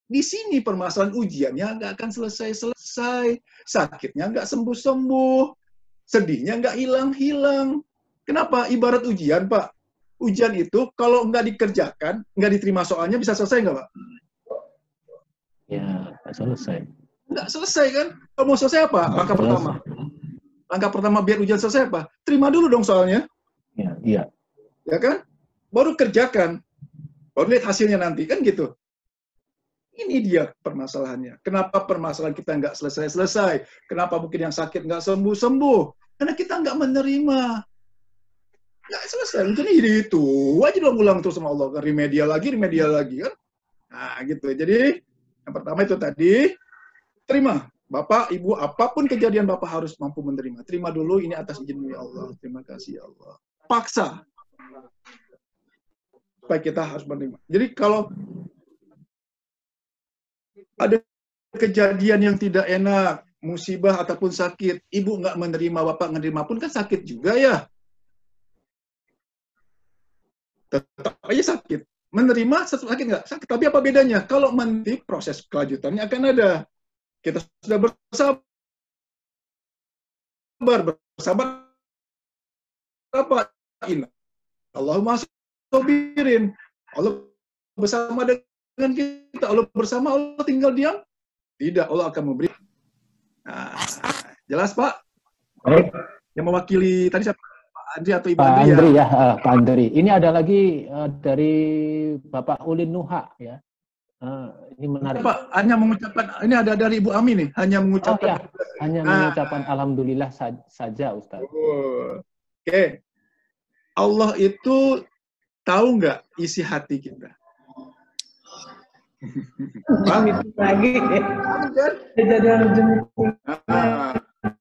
di sini permasalahan ujiannya nggak akan selesai-selesai. Sakitnya nggak sembuh-sembuh. Sedihnya nggak hilang-hilang. Kenapa? Ibarat ujian, Pak. Ujian itu kalau nggak dikerjakan, nggak diterima soalnya, bisa selesai nggak, Pak? Ya, nggak selesai. Nggak selesai, kan? Kalau mau selesai apa? Langkah pertama. Langkah pertama biar ujian selesai apa? Terima dulu dong soalnya. Iya. Ya kan? Baru kerjakan. Baru lihat hasilnya nanti, kan gitu. Ini dia permasalahannya. Kenapa permasalahan kita nggak selesai-selesai? Kenapa mungkin yang sakit nggak sembuh-sembuh? Karena kita nggak menerima. Nggak selesai. Mungkin itu aja ulang terus sama Allah. Remedial lagi kan. Nah, gitu. Jadi, yang pertama itu tadi, terima. Bapak, Ibu, apapun kejadian Bapak harus mampu menerima. Terima dulu, ini atas izin ya Allah. Terima kasih ya Allah. Paksa. Supaya kita harus menerima. Jadi kalau ada kejadian yang tidak enak, musibah ataupun sakit, ibu nggak menerima, bapak menerima pun kan sakit juga ya. Tetap aja sakit. Menerima sakit nggak? Sakit. Tapi apa bedanya? Kalau nanti proses kelanjutannya akan ada. Kita sudah bersabar apa? Allahumma sobirin. Allah bersama dengan kita, Allah bersama, Allah tinggal diam? Tidak, Allah akan memberi. Nah, jelas Pak? Baik. Yang mewakili tadi siapa? Pak Andri atau Ibu Pak Andri Andri ya? Pak Andri. Ini ada lagi dari Bapak Ulin Nuha ya. Ini menarik. Pak, hanya mengucapkan, ini ada dari Ibu Ami nih, hanya mengucapkan. Hanya mengucapkan alhamdulillah saja Ustaz. Oke. Allah itu tahu nggak isi hati kita? Lagi.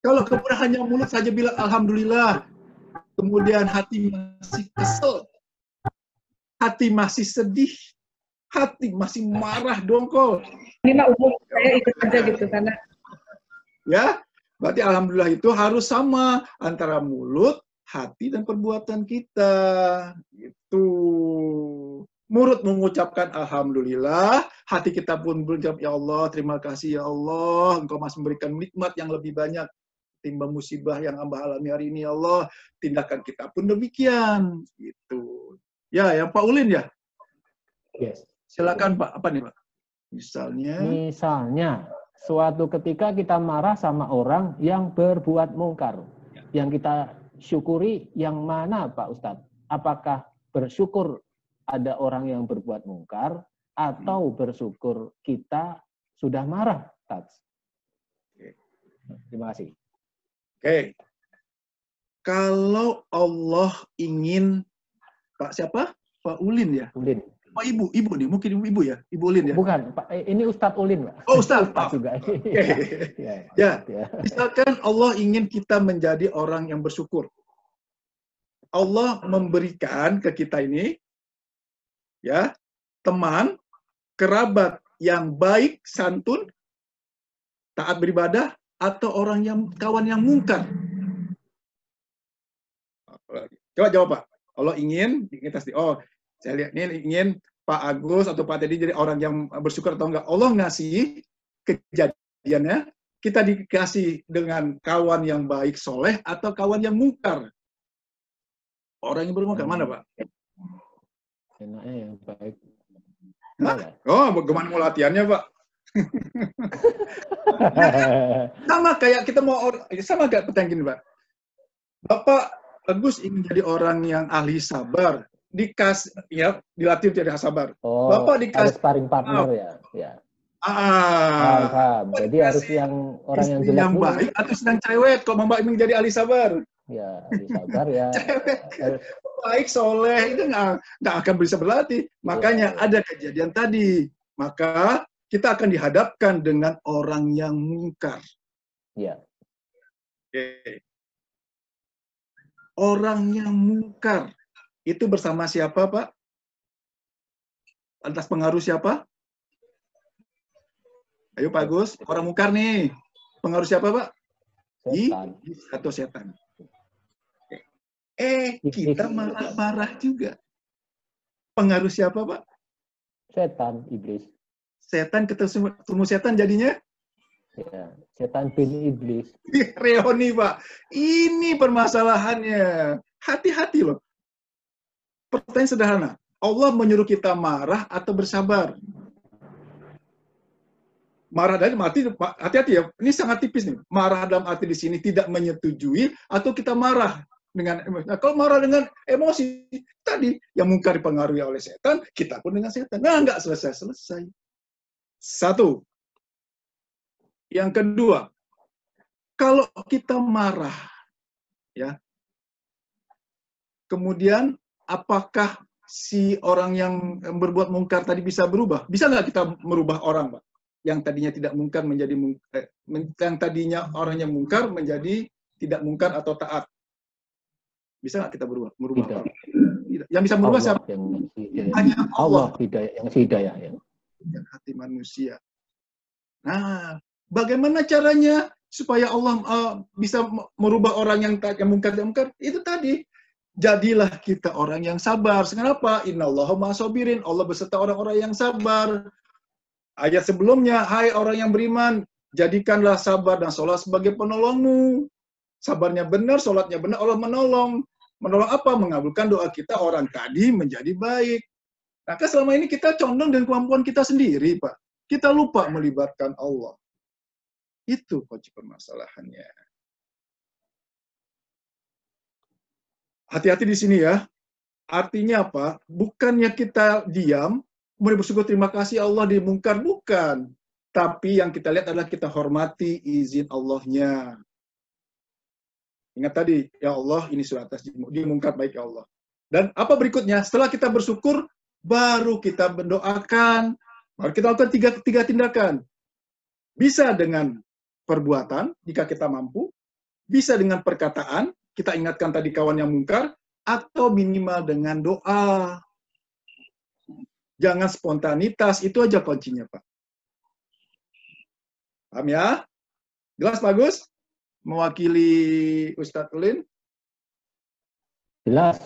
Kalau kemudian hanya mulut saja bilang alhamdulillah, kemudian hati masih kesel, hati masih sedih, hati masih marah dongkol. Ini mah umum, saya ikut aja gitu karena Ya, berarti alhamdulillah itu harus sama antara mulut, hati dan perbuatan kita. Gitu. Mulut mengucapkan alhamdulillah, hati kita pun berucap ya Allah, terima kasih ya Allah, Engkau masih memberikan nikmat yang lebih banyak timbang musibah yang hamba alami hari ini ya Allah. Tindakan kita pun demikian. Gitu. Ya, yang Pak Ulin ya. Yes. Silakan Pak, apa nih Pak? Misalnya, suatu ketika kita marah sama orang yang berbuat mungkar. Yang kita syukuri yang mana Pak Ustadz? Apakah bersyukur ada orang yang berbuat mungkar atau bersyukur kita sudah marah? Terima kasih. Oke. Kalau Allah ingin, Pak siapa? Pak Ulin ya? Ulin. Pak Ibu nih, mungkin Ibu ya? Ibu Ulin ya? Bukan, Pak. Ini Ustadz Ulin, Pak. Oh, Ustadz. juga. Ya. Misalkan Allah ingin kita menjadi orang yang bersyukur. Allah memberikan ke kita ini, ya, teman, kerabat yang baik, santun, taat beribadah, atau orang yang kawan yang mungkar. Coba jawab Pak. Allah ingin kita saya lihat ini ingin Pak Agus atau Pak Teddy jadi orang yang bersyukur atau enggak. Allah ngasih kejadiannya, kita dikasih dengan kawan yang baik soleh atau kawan yang mungkar. Orang yang bermungkar mana Pak? Enaknya yang baik. Oh, bagaimana mau latihannya Pak? Sama kayak kita mau sama kayak pertanyaan gini Pak. Bapak Agus ingin jadi orang yang ahli sabar, dilatih jadi sabar. Oh, Bapak dikasih sparring partner ya. Paham. Jadi harus yang orang yang jelek yang baik atau sedang cewek kok Mbak ingin jadi ahli sabar? Ya, ahli sabar ya. Cewek baik soleh itu nggak akan bisa berlatih. Makanya ada kejadian tadi. Maka kita akan dihadapkan dengan orang yang mungkar. Ya. Oke. Orang yang mungkar itu bersama siapa, Pak? Atas pengaruh siapa? Ayo Pak Gus, orang mungkar nih. Pengaruh siapa, Pak? Setan. Atau setan. Kita marah-marah juga. Pengaruh siapa, Pak? Setan, iblis. Setan ketemu setan jadinya? Ya, setan bin iblis. Reoni, Pak. Ini permasalahannya. Hati-hati loh. Pertanyaan sederhana. Allah menyuruh kita marah atau bersabar? Marah dalam arti, hati-hati ya. Ini sangat tipis nih. Marah dalam arti di sini tidak menyetujui atau kita marah dengan emosi. Nah, kalau marah dengan emosi tadi yang mungkar dipengaruhi oleh setan, kita pun dengan setan. Nah, nggak selesai-selesai. Satu. Yang kedua, kalau kita marah, ya, kemudian apakah si orang yang berbuat mungkar tadi bisa berubah? Bisa nggak kita merubah orang, Pak? Yang tadinya tidak mungkar menjadi yang tadinya orangnya mungkar menjadi tidak mungkar atau taat. Bisa nggak kita merubah Tidak. orang? Tidak. Yang bisa merubah Allah siapa? yang hidayah. Hanya Allah. yang hidayah. Ya. Dan hati manusia. Nah, bagaimana caranya supaya Allah bisa merubah orang yang mungkar? Itu tadi. Jadilah kita orang yang sabar. Kenapa? Innallaha ma'asobirin. Allah beserta orang-orang yang sabar. Ayat sebelumnya, hai orang yang beriman, jadikanlah sabar dan sholat sebagai penolongmu. Sabarnya benar, sholatnya benar, Allah menolong. Menolong apa? Mengabulkan doa kita orang tadi menjadi baik. Nah, kan selama ini kita condong dengan kemampuan kita sendiri, Pak. Kita lupa melibatkan Allah. Itu kunci permasalahannya. Hati-hati di sini ya. Artinya apa? Bukannya kita diam, kemudian bersyukur terima kasih Allah dimungkar, bukan. Tapi yang kita lihat adalah kita hormati izin Allahnya. Ingat tadi, ya Allah ini surat atas dimungkar baik ya Allah. Dan apa berikutnya? Setelah kita bersyukur, baru kita mendoakan, baru kita lakukan tiga tindakan. Bisa dengan perbuatan, jika kita mampu. Bisa dengan perkataan, kita ingatkan tadi kawan yang mungkar, atau minimal dengan doa. Jangan spontanitas, itu aja kuncinya, Pak. Paham ya? Jelas, bagus? Mewakili Ustadz Ulin? Jelas.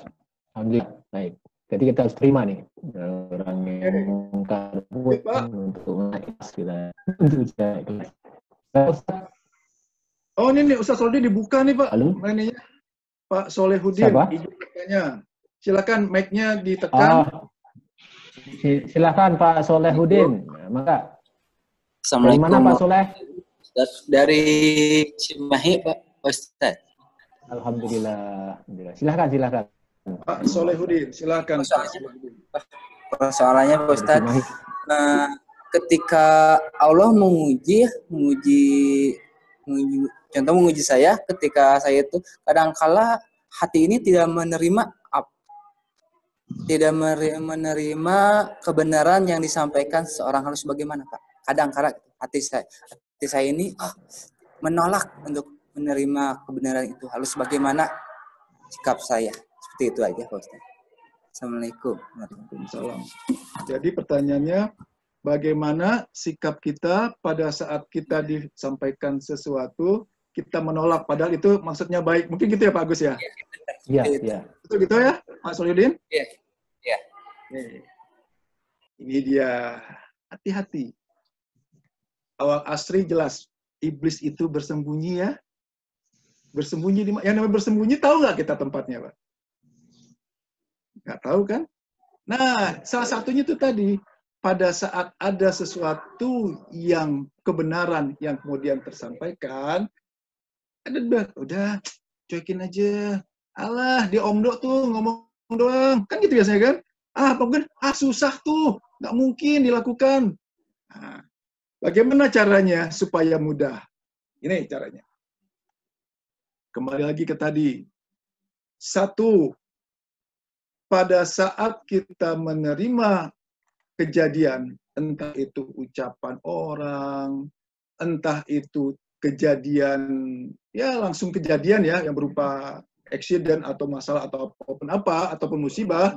Alhamdulillah. Baik. Jadi kita harus terima nih orang yang mungkar untuk ikhlas kita. Oh ini nih Ustadz Soleh dibuka nih Pak. Halo? Mainnya Pak Solehudin. Silakan mic-nya ditekan. Silakan Pak Solehudin. Maka. Dari Assalamualaikum. mana Pak Soleh? Dari Cimahi Pak Ustadz. Alhamdulillah. Silakan. Pak Solehudin, silakan. Persoalannya Pak Ustadz, ketika Allah menguji saya, ketika saya itu kadangkala hati ini tidak menerima kebenaran yang disampaikan seorang, harus bagaimana Pak? Kadang-kala hati saya ini menolak untuk menerima kebenaran itu, harus bagaimana sikap saya? Seperti itu aja Pak Ustaz. Assalamualaikum. Waalaikumsalam. Jadi pertanyaannya, bagaimana sikap kita pada saat kita disampaikan sesuatu, kita menolak, padahal itu maksudnya baik. Mungkin gitu ya Pak Agus ya? Iya. Betul gitu ya Pak Solihudin? Iya. Ini dia, hati-hati. Awal asri jelas, iblis itu bersembunyi ya. Bersembunyi di mana? Yang namanya bersembunyi, tahu nggak kita tempatnya Pak? Nggak tahu kan? Nah, salah satunya itu tadi, pada saat ada sesuatu yang kebenaran yang kemudian tersampaikan, udah cuekin aja. Alah, dia omdo tuh ngomong doang. Kan gitu biasanya kan? Susah tuh, nggak mungkin dilakukan. Nah, bagaimana caranya supaya mudah? Ini caranya. Kembali lagi ke tadi. Satu, pada saat kita menerima kejadian, entah itu ucapan orang, entah itu kejadian, ya langsung kejadian ya, yang berupa accident atau masalah atau ataupun musibah,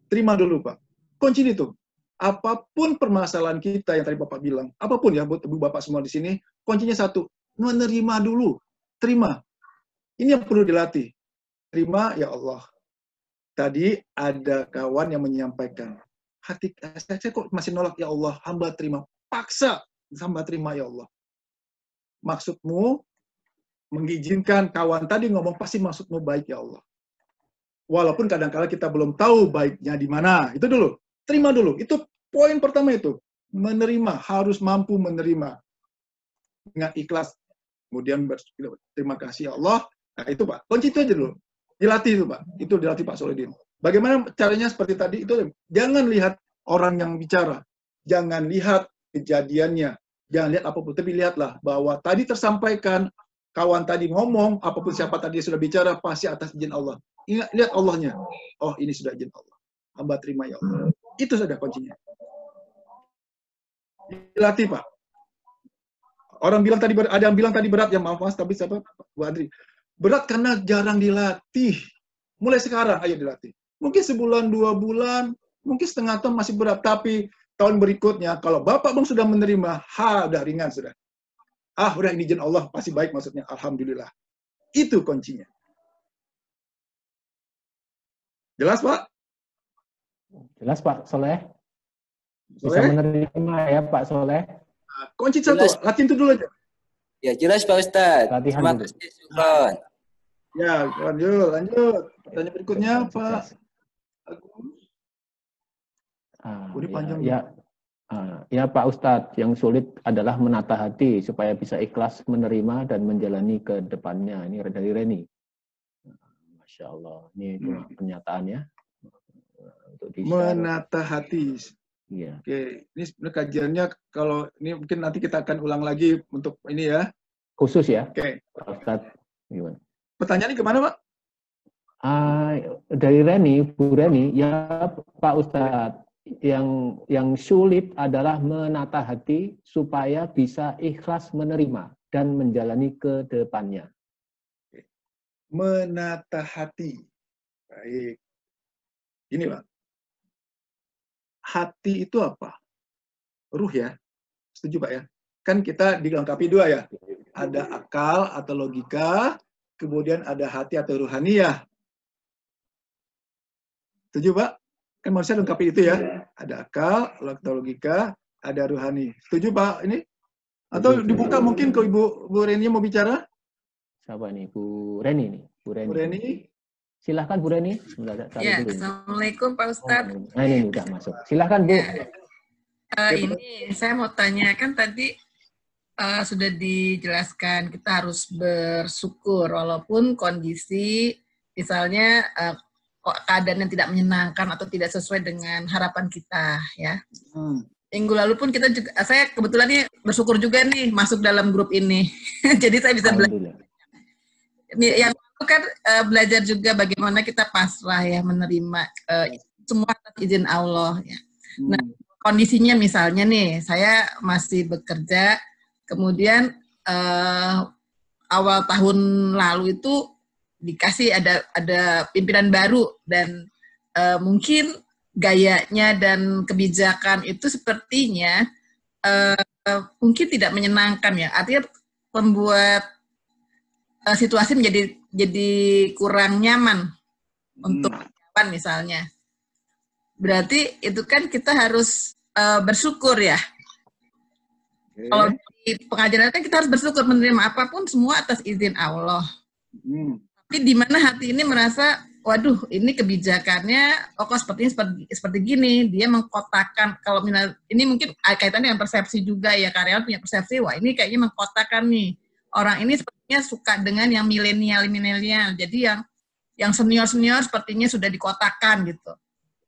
terima dulu Pak. Kunci itu, apapun permasalahan kita yang tadi Bapak bilang, apapun ya buat Ibu Bapak semua di sini, kuncinya satu, menerima dulu, terima. Ini yang perlu dilatih. Terima ya Allah. Tadi ada kawan yang menyampaikan, hati saya kok masih nolak ya Allah, hamba terima. Paksa, hamba terima ya Allah. Maksudmu mengizinkan kawan tadi ngomong, pasti maksudmu baik ya Allah. Walaupun kadang-kala kita belum tahu baiknya di mana. Itu dulu, terima dulu. Itu poin pertama itu. Menerima, harus mampu menerima. Dengan ikhlas. Kemudian terima kasih ya Allah. Nah itu Pak, kunci itu aja dulu. Dilatih itu Pak, itu dilatih Pak Solihudin. Bagaimana caranya seperti tadi, itu jangan lihat orang yang bicara. Jangan lihat kejadiannya, jangan lihat apapun, tapi lihatlah bahwa tadi tersampaikan, kawan tadi ngomong, apapun siapa tadi sudah bicara, pasti atas izin Allah. Ingat, lihat Allahnya. Oh, ini sudah izin Allah. Hamba terima ya Allah. Itu sudah kuncinya. Dilatih, Pak. Orang bilang tadi ada yang bilang tadi berat, ya maaf Mas, tapi siapa? Bu Adri. Berat karena jarang dilatih. Mulai sekarang ayo dilatih. Mungkin sebulan, 2 bulan, mungkin setengah tahun masih berat, tapi tahun berikutnya kalau Bapak Bang sudah menerima, udah ringan sudah. Udah ini izin Allah, pasti baik maksudnya. Alhamdulillah. Itu kuncinya. Jelas, Pak? Jelas Pak Soleh? Bisa Soleh? menerima ya Pak Soleh? Kunci satu, Jelas. latihan itu dulu aja. Ya, jelas Pak Ustadz. Latihan Terima dulu. kasih, syukron. Ya, lanjut. Pertanyaan berikutnya, Pak. Ini panjang. Ya Pak Ustadz, yang sulit adalah menata hati supaya bisa ikhlas menerima dan menjalani ke depannya. Ini dari Reni. Masya Allah, ini cuma pernyataannya. Untuk Menata hati. Iya. Oke, ini sebenarnya kajiannya kalau ini mungkin nanti kita akan ulang lagi untuk ini ya. Khusus ya. Oke. Pak Ustadz, gimana? Pertanyaannya kemana, Pak? Dari Reni, Bu Reni, ya Pak Ustadz, yang sulit adalah menata hati supaya bisa ikhlas menerima dan menjalani ke depannya. Menata hati. Baik. Ini, Pak. Hati itu apa? Ruh ya. Setuju, Pak ya? Kan kita dilengkapi 2 ya. Ada akal atau logika, kemudian ada hati atau ruhaniyah. Setuju, Pak? Kan manusia lengkapi itu ya. Ada akal, atau logika, ada ruhani. Setuju, Pak? Ini? Atau dibuka mungkin ke Bu Reni mau bicara? Siapa nih? Bu Reni nih. Bu Reni. Silahkan Bu Reni. Ya, Assalamualaikum Pak Ustadz. Ini udah masuk. Silahkan Bu. Ini saya mau tanya, kan tadi sudah dijelaskan kita harus bersyukur walaupun kondisi misalnya keadaan yang tidak menyenangkan atau tidak sesuai dengan harapan kita ya. Minggu lalu pun kita juga, saya kebetulan nih bersyukur juga nih masuk dalam grup ini. Jadi saya bisa belajar. Yang kan belajar juga bagaimana kita pasrah ya, menerima semua atas izin Allah ya. Nah, kondisinya misalnya nih, saya masih bekerja, kemudian awal tahun lalu itu dikasih ada pimpinan baru dan mungkin gayanya dan kebijakan itu sepertinya mungkin tidak menyenangkan ya. Artinya membuat situasi menjadi kurang nyaman untuk karyawan misalnya. Berarti itu kan kita harus bersyukur ya. Kalau di pengajaran kan kita harus bersyukur, menerima apapun semua atas izin Allah. Tapi di mana hati ini merasa, waduh, ini kebijakannya, kok seperti gini. Dia mengkotakkan, kalau ini mungkin kaitannya dengan persepsi juga ya, karyawan punya persepsi, wah ini kayaknya mengkotakkan nih. Orang ini sepertinya suka dengan yang milenial, jadi yang senior sepertinya sudah dikotakan gitu.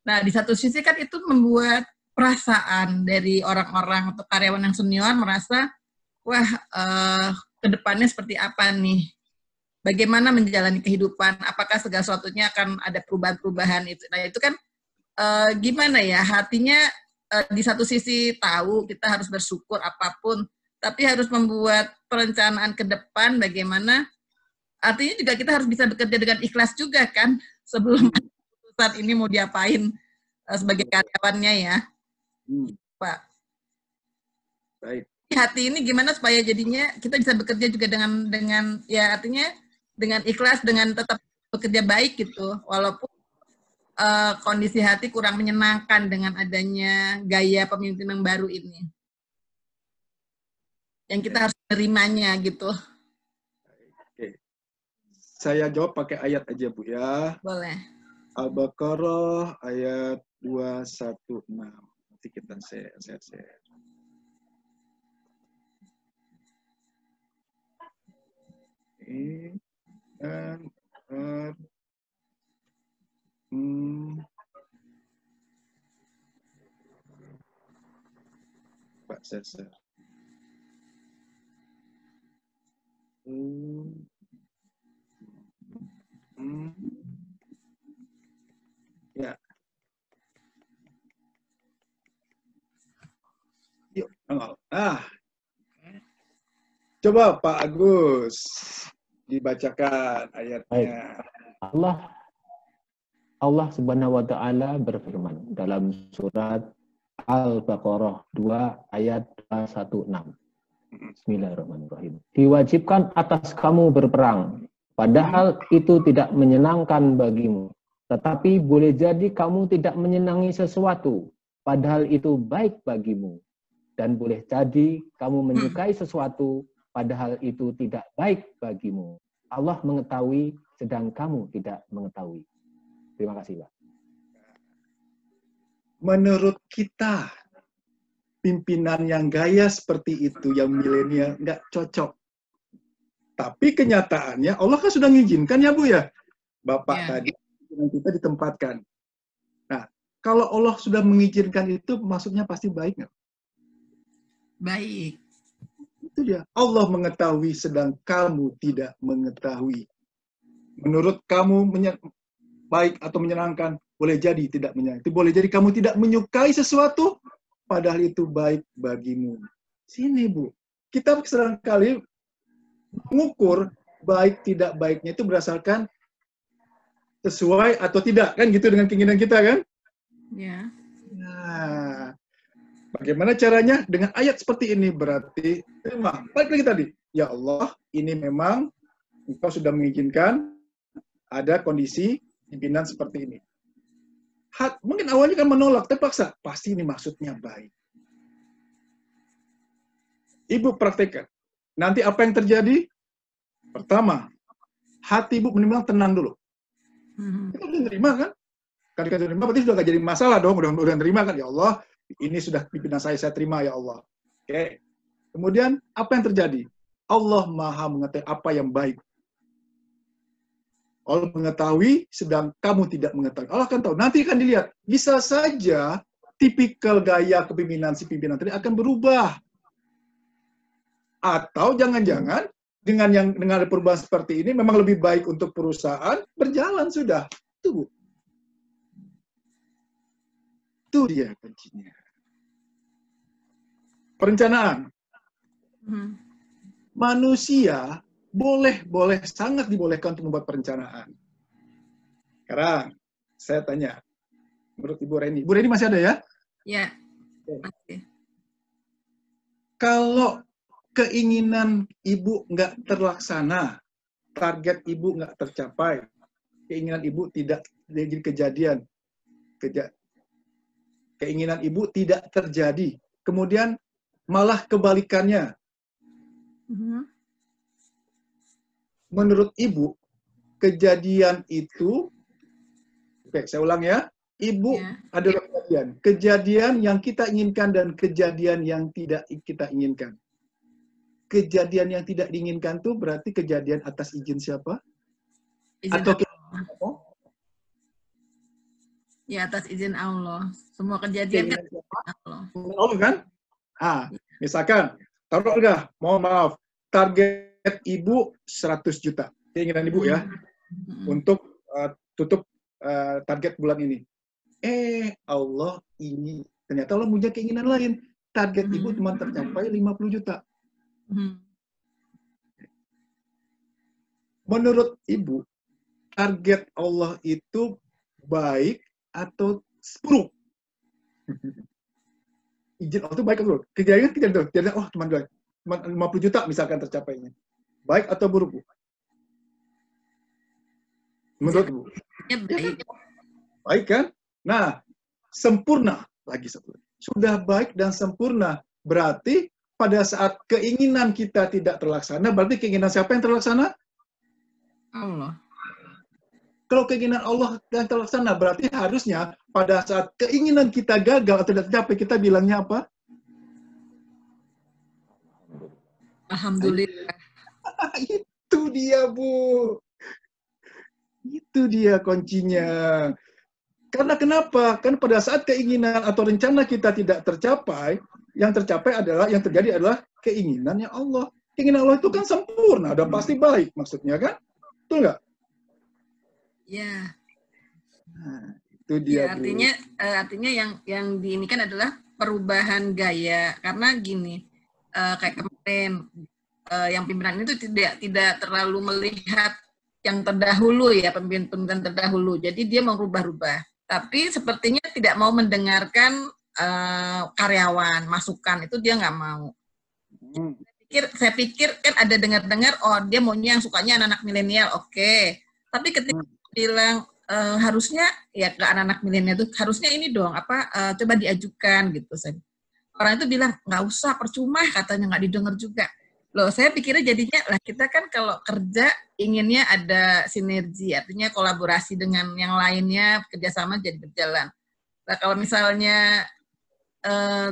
Nah di satu sisi kan itu membuat perasaan dari orang-orang atau karyawan yang senior merasa, wah kedepannya seperti apa nih? Bagaimana menjalani kehidupan? Apakah segala sesuatunya akan ada perubahan-perubahan itu? Nah itu kan gimana ya, hatinya di satu sisi tahu kita harus bersyukur apapun, tapi harus membuat perencanaan ke depan bagaimana, artinya juga kita harus bisa bekerja dengan ikhlas juga kan, sebelum saat ini mau diapain sebagai karyawannya ya. Pak. Baik. Hati ini gimana supaya jadinya kita bisa bekerja juga dengan ya artinya dengan ikhlas, dengan tetap bekerja baik gitu, walaupun kondisi hati kurang menyenangkan dengan adanya gaya pemimpin yang baru ini. Yang kita harus menerimanya gitu. Oke. Saya jawab pakai ayat aja Bu ya. Boleh. Al-Baqarah ayat 216. Nanti kita share. Sensor. Hmm. Ya. Yuk, nongol. Coba Pak Agus dibacakan ayatnya. Allah Subhanahu wa taala berfirman dalam surat Al-Baqarah 2 ayat 216. Bismillahirrahmanirrahim. Diwajibkan atas kamu berperang, padahal itu tidak menyenangkan bagimu. Tetapi boleh jadi kamu tidak menyenangi sesuatu, padahal itu baik bagimu. Dan boleh jadi kamu menyukai sesuatu, padahal itu tidak baik bagimu. Allah mengetahui, sedang kamu tidak mengetahui. Terima kasih, Pak. Menurut kita, pimpinan yang gaya seperti itu, yang milenial, nggak cocok. Tapi kenyataannya, Allah kan sudah mengizinkan ya Bu ya? Bapak tadi, kita ditempatkan. Nah, kalau Allah sudah mengizinkan itu, maksudnya pasti baik nggak? Baik. Itu dia. Allah mengetahui, sedang kamu tidak mengetahui. Menurut kamu baik atau menyenangkan, boleh jadi tidak menyenangkan. Boleh jadi kamu tidak menyukai sesuatu, padahal itu baik bagimu. Sini Bu, kita seringkali mengukur baik tidak baiknya itu berdasarkan sesuai atau tidak, kan gitu dengan keinginan kita kan? Ya. Nah, bagaimana caranya? Dengan ayat seperti ini berarti, balik lagi tadi, ya Allah, ini memang Engkau sudah mengizinkan ada kondisi pimpinan seperti ini. Mungkin awalnya kan menolak, terpaksa. Pasti ini maksudnya baik. Ibu praktekkan. Nanti apa yang terjadi? Pertama, hati ibu minimal tenang dulu. Kita udah terima kan? Kalau kita terima, berarti sudah gak jadi masalah dong. Udah terima kan? Ya Allah, ini sudah pimpinan saya terima ya Allah. Oke. Kemudian, apa yang terjadi? Allah Maha mengetahui apa yang baik. Allah mengetahui, sedang kamu tidak mengetahui. Allah akan tahu. Nanti akan dilihat. Bisa saja tipikal gaya kepemimpinan si pimpinan tadi akan berubah. Atau jangan-jangan dengan ada perubahan seperti ini memang lebih baik untuk perusahaan, berjalan sudah. Itu. Itu dia kuncinya. Perencanaan. Manusia boleh sangat dibolehkan untuk membuat perencanaan. Sekarang saya tanya, menurut Ibu Reni masih ada ya? Ya. Masih. Kalau keinginan Ibu nggak terlaksana, target Ibu nggak tercapai, keinginan Ibu tidak jadi kejadian, keinginan Ibu tidak terjadi, kemudian malah kebalikannya. Menurut Ibu, kejadian itu, oke, saya ulang ya, Ibu adalah kejadian yang kita inginkan dan kejadian yang tidak kita inginkan. Kejadian yang tidak diinginkan itu berarti kejadian atas izin siapa? Izin atau Allah. Ya, atas izin Allah. Semua kejadian kan Allah. Allah kan? Misalkan, taruhlah, mohon maaf, target Ibu 100 juta. Keinginan Ibu ya. Untuk tutup target bulan ini. Allah ini, ternyata Allah punya keinginan lain. Target Ibu cuma tercapai 50 juta. Menurut Ibu, target Allah itu baik atau buruk? Izin Allah itu baik atau buruk? Kejadian cuma 50 juta misalkan tercapainya. Baik atau buruk, Bu? Menurut Bu? Ya, baik. Baik kan? Nah, sempurna lagi satu. Sudah baik dan sempurna. Berarti pada saat keinginan kita tidak terlaksana, berarti keinginan siapa yang terlaksana? Allah. Kalau keinginan Allah yang terlaksana, berarti harusnya pada saat keinginan kita gagal atau tidak tercapai, kita bilangnya apa? Alhamdulillah. Itu dia, Bu. Itu dia kuncinya. Karena kenapa? Kan pada saat keinginan atau rencana kita tidak tercapai, yang tercapai adalah, yang terjadi adalah keinginannya Allah. Keinginan Allah itu kan sempurna, dan pasti baik maksudnya kan? Betul nggak? Ya. Nah, itu dia. Ya, artinya yang diinikan adalah perubahan gaya. Karena gini, kayak kemarin yang pimpinan itu tidak terlalu melihat yang terdahulu ya, pemimpinan terdahulu. Jadi dia merubah-rubah. Tapi sepertinya tidak mau mendengarkan karyawan, masukan itu dia nggak mau. Saya pikir kan ada dengar-dengar, oh dia maunya yang sukanya anak-anak milenial, oke. Tapi ketika bilang harusnya ya ke anak-anak milenial itu harusnya ini dong coba diajukan gitu. Orang itu bilang nggak usah, percuma, katanya nggak didengar juga. Loh, saya pikirnya jadinya lah kita kan kalau kerja inginnya ada sinergi, artinya kolaborasi dengan yang lainnya, kerjasama jadi berjalan. Nah kalau misalnya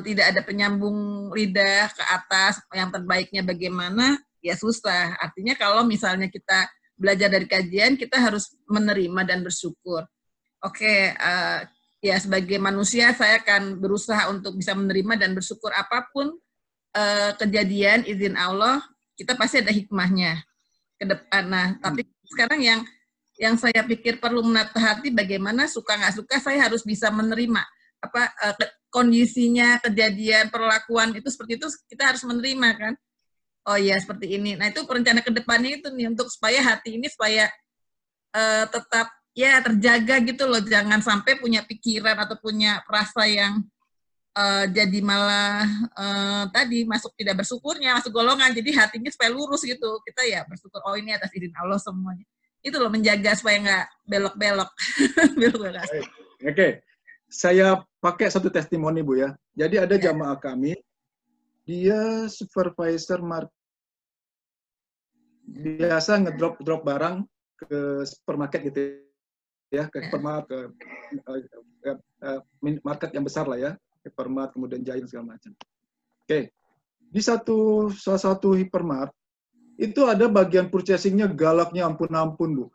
tidak ada penyambung lidah ke atas, yang terbaiknya bagaimana, ya susah. Artinya kalau misalnya kita belajar dari kajian, kita harus menerima dan bersyukur. Oke, ya sebagai manusia saya akan berusaha untuk bisa menerima dan bersyukur apapun kejadian, izin Allah, kita pasti ada hikmahnya ke depan. Nah, tapi sekarang yang saya pikir perlu menatah hati, bagaimana suka nggak suka, saya harus bisa menerima kondisinya, kejadian, perlakuan itu seperti itu, kita harus menerima kan. Oh iya seperti ini. Nah itu perencana ke depannya itu nih, untuk supaya hati ini supaya tetap ya terjaga gitu loh, jangan sampai punya pikiran atau punya rasa yang jadi malah tadi masuk tidak bersyukurnya, masuk golongan, jadi hatinya supaya lurus gitu, kita ya bersyukur, oh ini atas izin Allah semuanya. Itu loh, menjaga supaya nggak belok-belok. Oke. Saya pakai satu testimoni Bu ya. Jadi ada jamaah kami, dia supervisor market, biasa ngedrop barang ke supermarket gitu ya, ke supermarket, ke market yang besar lah ya, hypermart kemudian Giant segala macam. Oke, di salah satu hypermart itu ada bagian purchasingnya galaknya ampun Bu.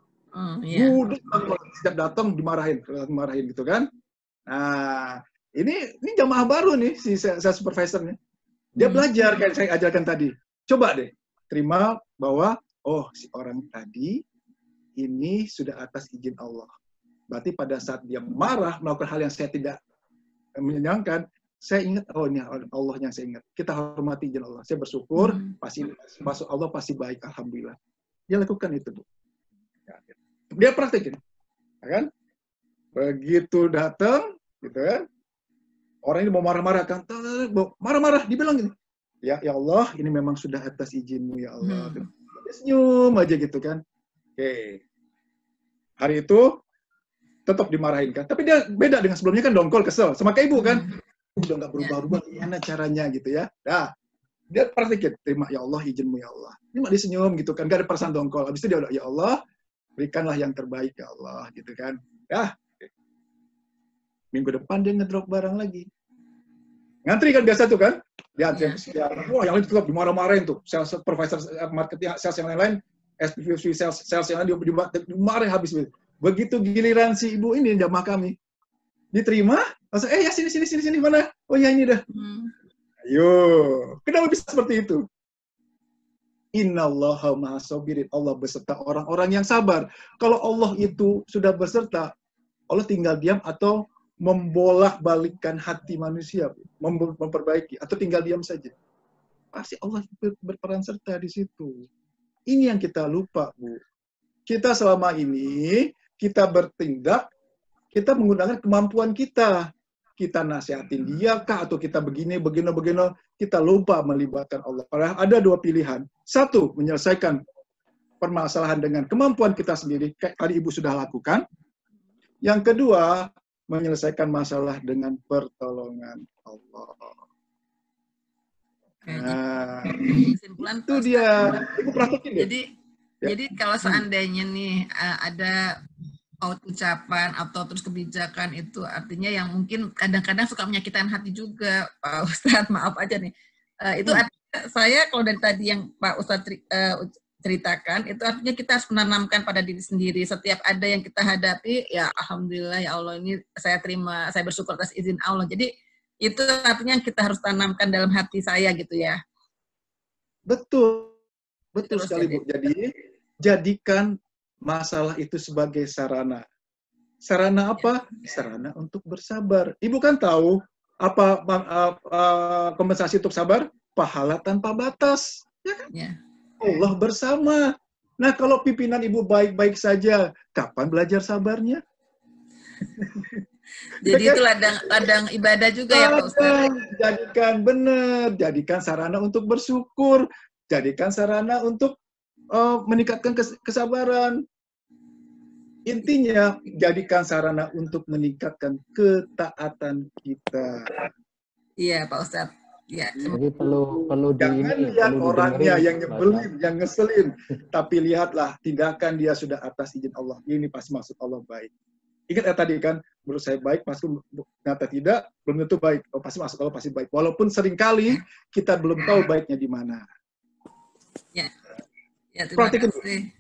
Budek banget, setiap datang dimarahin gitu kan. Nah, ini jamaah baru nih si saya supervisornya. Dia belajar kayak saya ajarkan tadi. Coba deh terima bahwa oh si orang tadi ini sudah atas izin Allah. Berarti pada saat dia marah melakukan hal yang saya tidak menyenangkan, saya ingat oh ini Allah yang saya ingat. Kita hormati izin Allah. Saya bersyukur pasti masuk Allah pasti baik, alhamdulillah. Dia lakukan itu, Bu. Dia praktekin. Ya kan? Begitu datang gitu kan, orang ini mau marah-marah kan, marah-marah, dibilang gini, ya Allah, ini memang sudah atas izinmu ya Allah. Dia senyum aja gitu kan. Oke. Hari itu tetap dimarahin kan, tapi dia beda dengan sebelumnya kan, dongkol, kesel, sama kayak ibu kan, udah nggak berubah-ubah, gimana caranya gitu ya. Nah, dia praktekin, terima ya Allah, izinmu ya Allah. Ini dia senyum gitu kan, gak ada perasaan dongkol. Habis itu dia udah, ya Allah, berikanlah yang terbaik ya Allah, gitu kan. Ya, minggu depan dia ngedrop barang lagi. Ngantri kan biasa tuh kan? Dia antri wah yang itu tetap dimarah-marahin tuh. Sales supervisor marketing, sales yang lain, SPV sales yang lain dimarahin habis. Begitu giliran si ibu ini jamaah kami diterima, langsung ya sini mana? Oh ya ini dah. Ayo, kenapa bisa seperti itu? Innallaha ma'as-sabirin. Allah beserta orang-orang yang sabar. Kalau Allah itu sudah beserta, Allah tinggal diam atau membolak-balikkan hati manusia, memperbaiki, atau tinggal diam saja. Pasti Allah berperan serta di situ. Ini yang kita lupa, Bu. Kita selama ini, kita bertindak, kita menggunakan kemampuan kita. Kita nasihatin dia kah, atau kita begini, kita lupa melibatkan Allah. Padahal ada dua pilihan. Satu, menyelesaikan permasalahan dengan kemampuan kita sendiri, kayak tadi Ibu sudah lakukan. Yang kedua, menyelesaikan masalah dengan pertolongan Allah. Nah, kesimpulan itu dia. Ibu praktekin deh. Jadi kalau seandainya nih ada ucapan atau terus kebijakan itu artinya yang mungkin kadang-kadang suka menyakitkan hati juga, Pak Ustadz, maaf aja nih. Itu artinya saya kalau dari tadi yang Pak Ustadz ceritakan, itu artinya kita harus menanamkan pada diri sendiri. Setiap ada yang kita hadapi, ya alhamdulillah ya Allah, ini saya terima, saya bersyukur atas izin Allah. Jadi Itu artinya kita harus tanamkan dalam hati saya gitu ya. Betul. Betul Terus sekali, Bu. Jadi, jadikan masalah itu sebagai sarana. Sarana apa? Sarana untuk bersabar. Ibu kan tahu apa kompensasi untuk sabar? Pahala tanpa batas. Ya kan? Ya. Allah bersama. Nah, kalau pimpinan ibu baik-baik saja, kapan belajar sabarnya? Jadi itu ladang ibadah juga ya Pak Ustaz. Jadikan sarana untuk bersyukur, jadikan sarana untuk meningkatkan kesabaran. Intinya, jadikan sarana untuk meningkatkan ketaatan kita. Iya Pak Ustaz. Ya. Jadi perlu Jangan lihat orangnya yang nyebelin, yang ngeselin, tapi lihatlah tindakan dia sudah atas izin Allah. Ini pasti maksud Allah baik. Ingat ya tadi kan, menurut saya baik, pasti ternyata tidak, belum tentu baik. Oh, pasti maksud Allah pasti baik. Walaupun seringkali kita belum tahu baiknya di mana. Ya. Ya, terima kasih.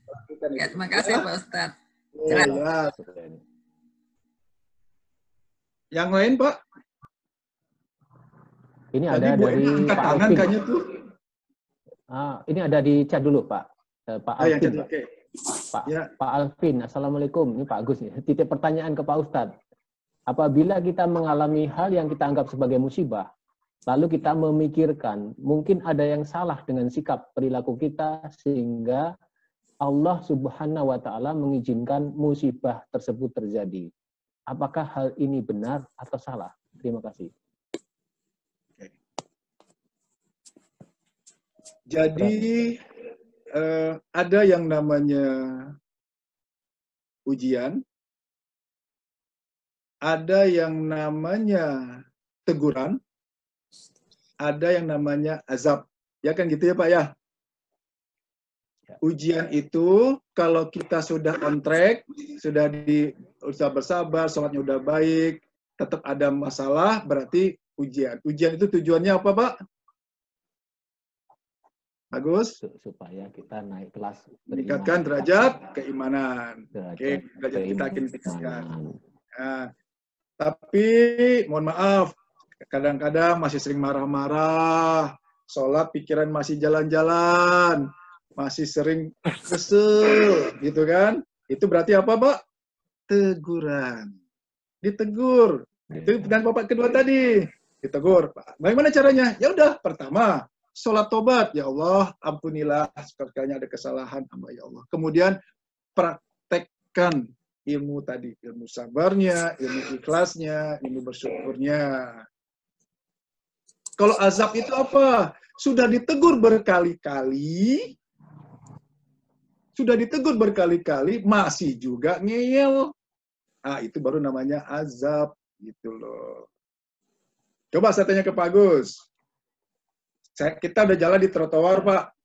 Ya, terima kasih Pak Ustaz. Ya. Yang lain Pak? Ini Tadi ada Bu dari Ena angkat Pak tangan Alvin. kayaknya tuh. Ini ada di chat dulu Pak. Pak Yang Alvin. chat, oke. Pak Alvin, Assalamualaikum. Ini Pak Agus nih. Titip pertanyaan ke Pak Ustadz. Apabila kita mengalami hal yang kita anggap sebagai musibah, lalu kita memikirkan mungkin ada yang salah dengan sikap perilaku kita sehingga Allah Subhanahu wa Ta'ala mengizinkan musibah tersebut terjadi. Apakah hal ini benar atau salah? Terima kasih. Jadi ada yang namanya ujian, ada yang namanya teguran, ada yang namanya azab. Ya kan gitu ya Pak ya? Ujian itu kalau kita sudah on track, sudah bersabar, sholatnya udah baik, tetap ada masalah, berarti ujian. Ujian itu tujuannya apa Pak? Bagus. Supaya kita naik kelas. Meningkatkan derajat keimanan. Oke, derajat kita akan ditingkatkan. Nah, tapi mohon maaf, kadang-kadang masih sering marah-marah, sholat pikiran masih jalan-jalan, masih sering kesel, gitu kan? Itu berarti apa, Pak? Teguran. Ditegur. Itu dan Bapak kedua tadi. Ditegur. Bagaimana caranya? Ya udah, pertama, sholat tobat, ya Allah, ampunilah sekiranya ada kesalahan hamba ya Allah. Kemudian praktekkan ilmu tadi, ilmu sabarnya, ilmu ikhlasnya, ilmu bersyukurnya. Kalau azab itu apa? Sudah ditegur berkali-kali, masih juga ngeyel. Ah, itu baru namanya azab, gitu loh. Coba saya tanya ke Pak Agus. Kita udah jalan di trotoar, Pak.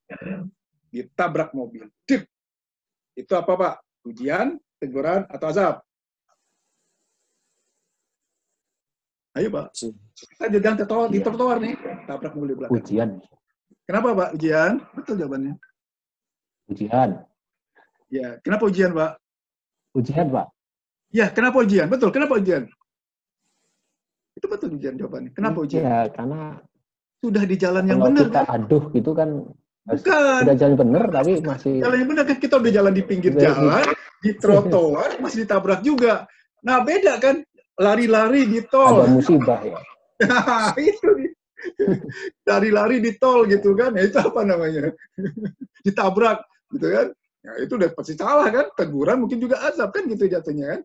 Ditabrak mobil. Dip. Itu apa, Pak? Ujian, teguran, atau azab? Ayo, Pak. Kita jalan di trotoar nih. Tabrak mobil di belakang. Ujian. Kenapa, Pak? Ujian? Betul jawabannya. Ujian. Ya, kenapa ujian, Pak? Ujian, Pak. Ya, kenapa ujian? Betul, kenapa ujian? Itu betul ujian jawabannya. Kenapa ujian? Ya, karena sudah di jalan yang kalau benar kita kan? aduh gitu kan. Bukan. Sudah jalan benar tapi masih jalan yang benar kan, kita udah jalan di pinggir jalan, di trotoar masih ditabrak juga. Nah, beda kan? Lari-lari di tol. Ada musibah ya. Itu lari-lari di tol gitu kan. Ya, itu apa namanya? Ditabrak gitu kan. Ya, itu udah pasti salah kan? Teguran mungkin juga azab kan gitu jatuhnya kan.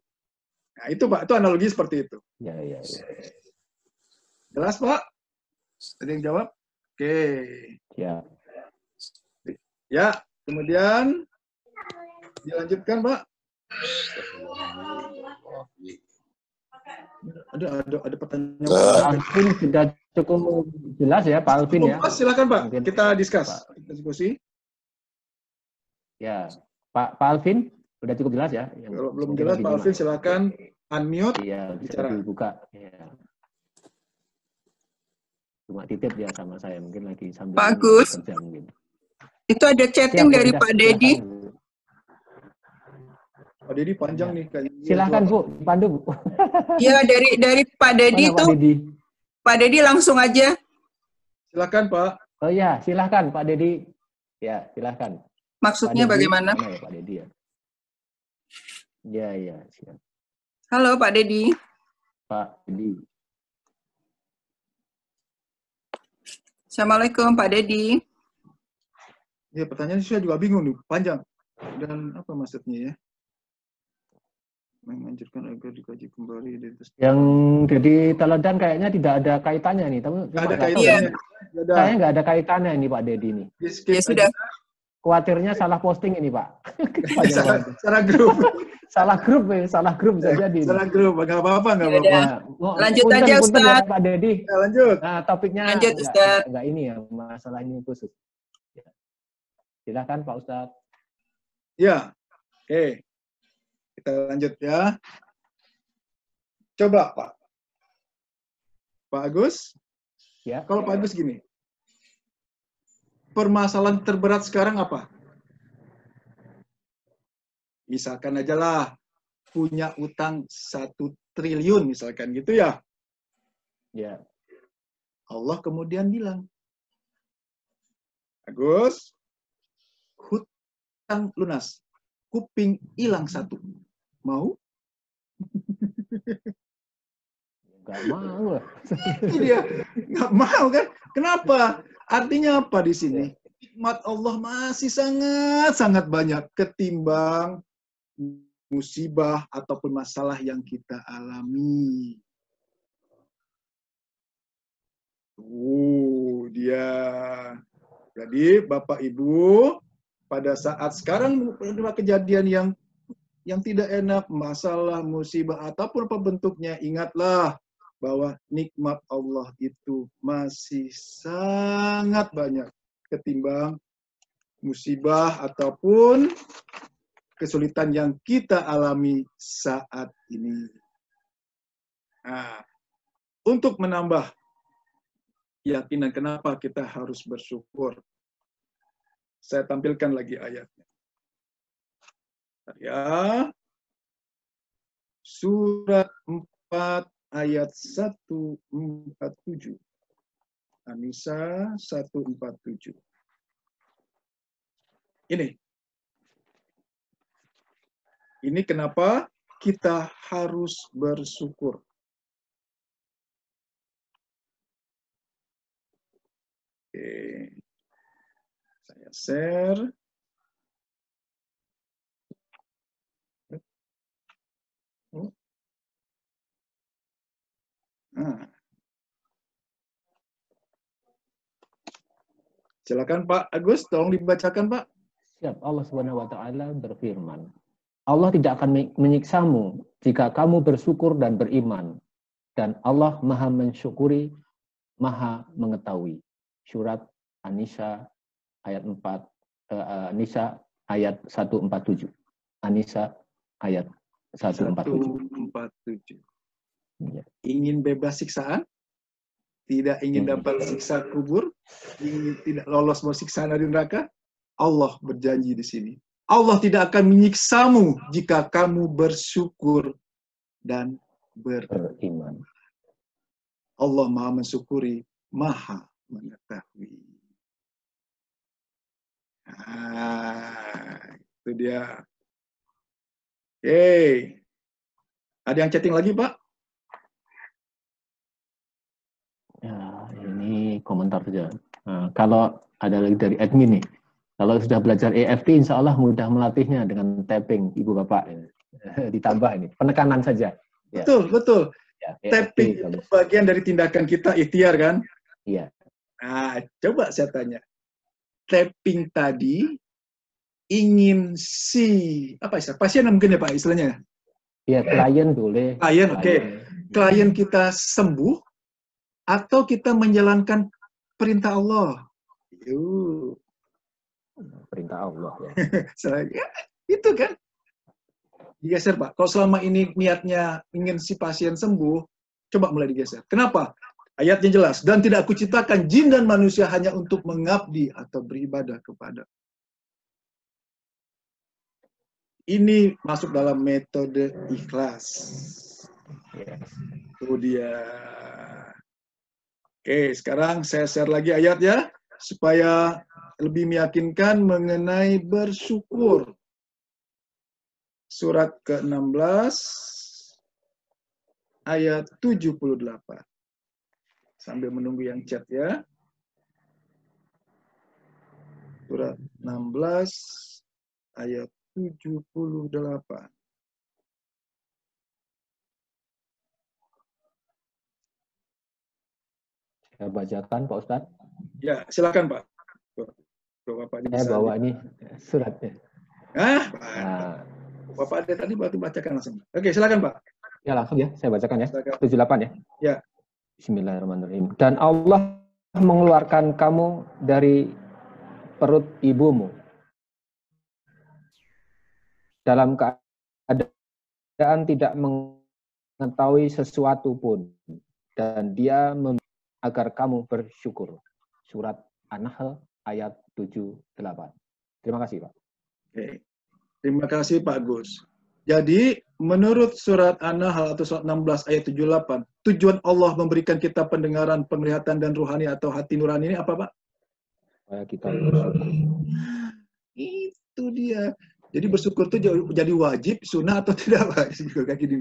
Nah, itu Pak, itu analogi seperti itu. Ya. Jelas, Pak? Ada yang jawab? Oke. Ya. Ya, kemudian dilanjutkan, Pak. Ada pertanyaan. Pak Alvin sudah cukup jelas ya, Pak Alvin ya. Silakan, Pak. Mungkin Kita diskusi. Ya, Pak Alvin sudah cukup jelas ya. Kalau belum jelas, Pak Alvin silakan unmute. Iya, bisa dibuka. Ya. Cuma titip dia sama saya, mungkin lagi sambil Pak Agus, kerja mungkin. Itu ada chatting dari Pak Dedi. Pak Dedi panjang nih kayaknya. Silahkan Bu, Pandu Bu. Ya, dari Pak Dedi itu. Pak Dedi langsung aja. Silakan Pak. Oh ya, silahkan Pak Dedi. Ya, silahkan. Maksudnya Pak Dedi, bagaimana? mana ya Pak Dedi ya? Ya, ya, siap. Halo Pak Dedi. Pak Dedi. Assalamualaikum Pak Dedi. Ya, pertanyaan saya juga bingung nih, panjang. Dan apa maksudnya ya? Menganjurkan agar dikaji kembali. Yang jadi teladan kayaknya tidak ada kaitannya nih. Tapi Nggak ada nggak tahu kaitannya. ya. Kayaknya nggak ada kaitannya ini Pak Dedi nih. Ya sudah. Khawatirnya salah posting ini Pak. Salah grup. Salah grup ya, salah grup bisa jadi. Salah grup, nggak apa-apa, nggak apa-apa. Lanjut aja Ustaz. Ya, Pak Dedi. Ya, lanjut. Nah, topiknya Lanjut Ustaz. Enggak ini ya, masalah ini khusus. Silakan Pak Ustaz. Ya, oke. Kita lanjut ya. Coba Pak. Pak Agus. Ya. Kalau Pak Agus gini. Permasalahan terberat sekarang apa? Misalkan aja lah, punya utang 1 triliun misalkan gitu ya. Ya. Allah kemudian bilang, Agus, hutang lunas, kuping hilang 1. Mau? Nggak mau lah. Itu dia, nggak mau kan? Kenapa? Artinya apa di sini? Nikmat Allah masih sangat-sangat banyak ketimbang musibah ataupun masalah yang kita alami. Dia. Jadi Bapak Ibu, pada saat sekarang menerima kejadian yang tidak enak, masalah, musibah ataupun apa bentuknya, ingatlah bahwa nikmat Allah itu masih sangat banyak ketimbang musibah ataupun kesulitan yang kita alami saat ini. Nah, untuk menambah keyakinan kenapa kita harus bersyukur, saya tampilkan lagi ayatnya. Ya, surat 4 ayat 147. An-Nisa 147. Ini kenapa kita harus bersyukur. Oke. Saya share. Silakan Pak Agus, tolong dibacakan Pak. Siap. Allah Subhanahu wa taala berfirman, Allah tidak akan menyiksamu jika kamu bersyukur dan beriman. Dan Allah Maha mensyukuri, Maha mengetahui. Surat An-Nisa ayat 4, Nisa ayat 147. An-Nisa ayat 147. Ya. Ingin bebas siksaan? Tidak ingin dapat siksa kubur? Ingin tidak lolos mau siksa dari neraka? Allah berjanji di sini. Allah tidak akan menyiksamu jika kamu bersyukur dan beriman. Allah Maha mensyukuri, Maha mengetahui. Itu dia. Oke. Ada yang chatting lagi, Pak? Ya, ini komentar saja. Nah, kalau ada lagi dari admin nih, kalau sudah belajar EFT, insya Allah mudah melatihnya dengan tapping, Ibu Bapak. Ditambah ini, penekanan saja. Ya. Betul, betul. Ya, Tapping itu bagian dari tindakan kita, ikhtiar kan? Iya. Nah, coba saya tanya. Tapping tadi ingin pasien mungkin ya Pak istilahnya? Iya, klien boleh. Klien, oke. Klien kita sembuh atau kita menjalankan perintah Allah? Perintah Allah ya. Ya, itu kan. Digeser Pak. Kalau selama ini niatnya ingin si pasien sembuh, coba mulai digeser. Kenapa? Ayatnya jelas. Dan tidak aku ciptakan jin dan manusia hanya untuk mengabdi atau beribadah kepada. Ini masuk dalam metode ikhlas. Itu dia. Oke, sekarang saya share lagi ayat ya, supaya lebih meyakinkan mengenai bersyukur. Surat ke-16, ayat 78. Sambil menunggu yang chat ya. Surat 16, ayat 78. Saya bacakan Pak Ustadz. Ya, silakan Pak. Bapak Saya bawa ini suratnya. Nah, Nah, Bapak ada tadi waktu bacakan langsung. Oke, silakan Pak. ya langsung ya, saya bacakan ya. Silakan. 78 ya. Ya. Bismillahirrahmanirrahim. Dan Allah mengeluarkan kamu dari perut ibumu dalam keadaan tidak mengetahui sesuatu pun, dan Dia agar kamu bersyukur. Surat An-Nahl ayat 78. Terima kasih, Pak. Oke. Terima kasih Pak Gus. Jadi, menurut surat An-Nahl atau surat 16 ayat 78, tujuan Allah memberikan kita pendengaran, penglihatan, dan ruhani atau hati nurani ini apa, Pak? Supaya kita bersyukur. Itu dia. Jadi bersyukur itu jadi wajib, sunnah atau tidak, Pak?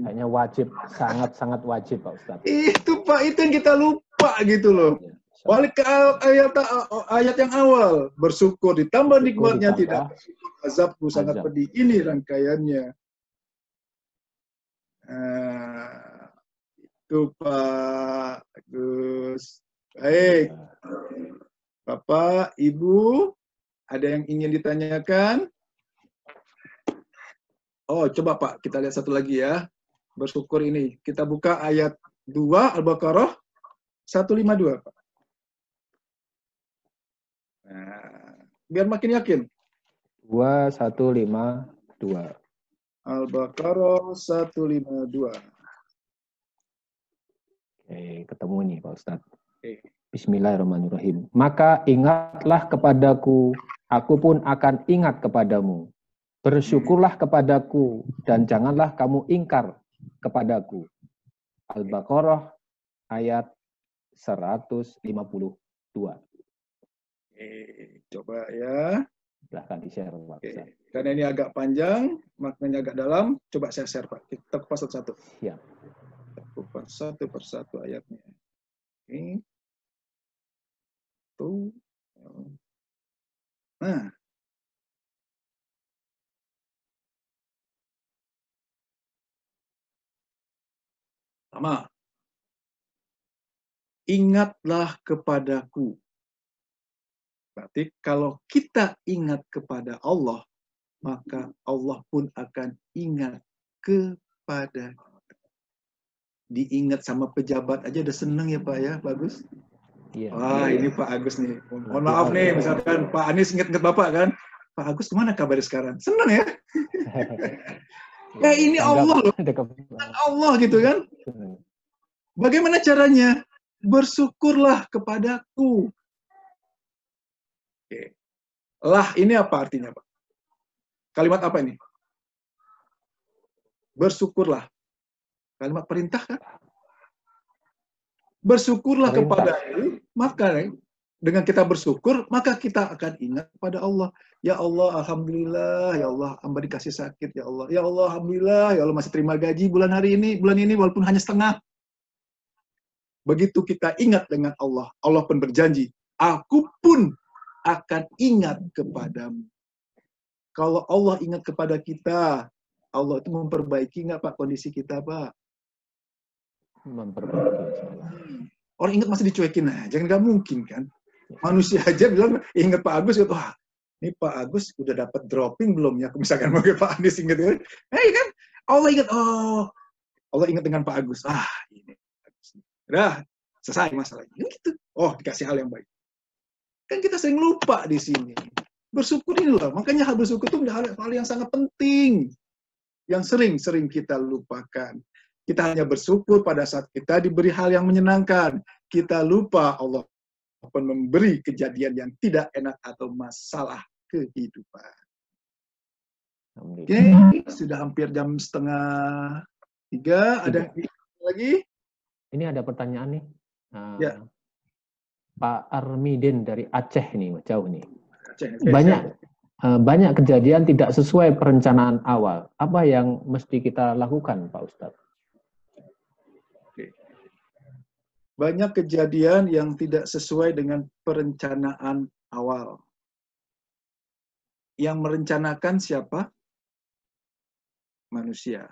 Hanya wajib, sangat-sangat wajib, Pak Ustadz. Itu, Pak, itu yang kita lupa gitu loh. Balik ke ayat yang awal. Bersyukur ditambah nikmatnya, tidak bersyukur azabku sangat pedih. Ini rangkaiannya. Nah, itu Pak Gus. Baik. Bapak, Ibu, ada yang ingin ditanyakan? Oh, coba Pak, kita lihat satu lagi ya. Bersyukur ini. Kita buka ayat 2 Al-Baqarah 152, Pak. Nah, biar makin yakin. 2152. Al-Baqarah 152. Oke, ketemu nih Pak Ustadz. Oke. Bismillahirrahmanirrahim. Maka ingatlah kepadaku, aku pun akan ingat kepadamu. Bersyukurlah kepadaku, dan janganlah kamu ingkar kepadaku. Al-Baqarah ayat 152. Coba ya. Silahkan di-share, Pak. Karena ini agak panjang, maknanya agak dalam, coba saya share, Pak. Kita kupas satu-satu. Siap. Kita kupas satu persatu ayatnya. Oke. Tuh. Nah. Sama. Ingatlah kepadaku. Berarti kalau kita ingat kepada Allah, maka Allah pun akan ingat kepada kita. Diingat sama pejabat aja udah seneng ya Pak ya, Pak Agus? Iya. Wah, ini Pak Agus nih. Mohon maaf nih, misalkan Pak Anies ingat-ingat Bapak kan. Pak Agus kemana kabarnya sekarang? Seneng ya? Ya ini Allah loh. Allah gitu kan. Bagaimana caranya? Bersyukurlah kepadaku. Oke. Lah ini apa artinya Pak? Kalimat apa ini? Bersyukurlah. Kalimat perintah kan? Bersyukurlah kepadaku, maka dengan kita bersyukur, maka kita akan ingat kepada Allah. Ya Allah, Alhamdulillah, ya Allah, hamba dikasih sakit, ya Allah. Ya Allah, Alhamdulillah, ya Allah masih terima gaji bulan ini, walaupun hanya setengah. Begitu kita ingat dengan Allah, Allah pun berjanji, aku pun akan ingat kepadamu. Kalau Allah ingat kepada kita, Allah itu memperbaiki nggak Pak kondisi kita Pak? Memperbaiki. Orang ingat masih dicuekin aja, nggak mungkin kan? Manusia aja bilang ingat Pak Agus, wah ini Pak Agus udah dapat dropping belum ya? Misalkan mau Pak Anies ingat kan? Kan Allah ingat, oh Allah ingat dengan Pak Agus. Ini udah selesai masalahnya. Gitu. Oh dikasih hal yang baik. Kan kita sering lupa di sini. Bersyukur ini loh. Makanya hal bersyukur itu hal yang sangat penting. Yang sering-sering kita lupakan. Kita hanya bersyukur pada saat kita diberi hal yang menyenangkan. Kita lupa Allah akan memberi kejadian yang tidak enak atau masalah kehidupan. Oke, sudah hampir jam 2:30. Ada lagi? Ini ada pertanyaan nih. Ya. Pak Armidin dari Aceh nih, jauh nih. Aceh. Banyak kejadian tidak sesuai perencanaan awal. Apa yang mesti kita lakukan, Pak Ustadz? Banyak kejadian yang tidak sesuai dengan perencanaan awal. Yang merencanakan siapa? Manusia.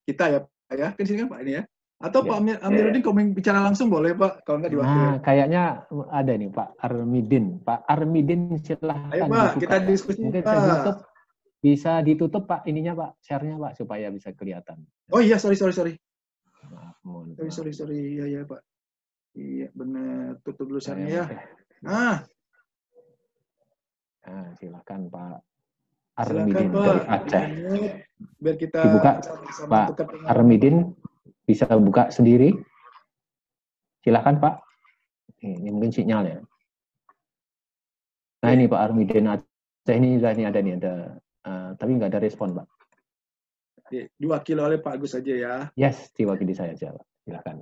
Kita ya, Pak ya. Kan sini kan Pak ini ya. Atau Ya. Pak Amiruddin komen bicara langsung boleh Pak, kalau nggak diwakili. Nah, kayaknya ada nih Pak Armidin. Pak Armidin silahkan Ayo Pak, dibuka, kita Pak. diskusi Mungkin Pak. bisa ditutup Pak ininya Pak, share-nya Pak supaya bisa kelihatan. Oh iya, sorry. Maaf, mohon Sorry. Iya Pak. Iya benar, tutup dulu Saya share-nya ya. Nah, silakan Pak Silakan Armidin Pak. dari Aceh. Biar kita Dibuka, sama-sama Pak tukar pengalaman. Armidin bisa buka sendiri. Silakan Pak. Ini mungkin sinyalnya. Nah ini Pak Armidin Aceh ini ada tapi nggak ada respon Pak. Diwakili oleh Pak Agus saja ya. Yes, diwakili saya aja Pak. Silakan.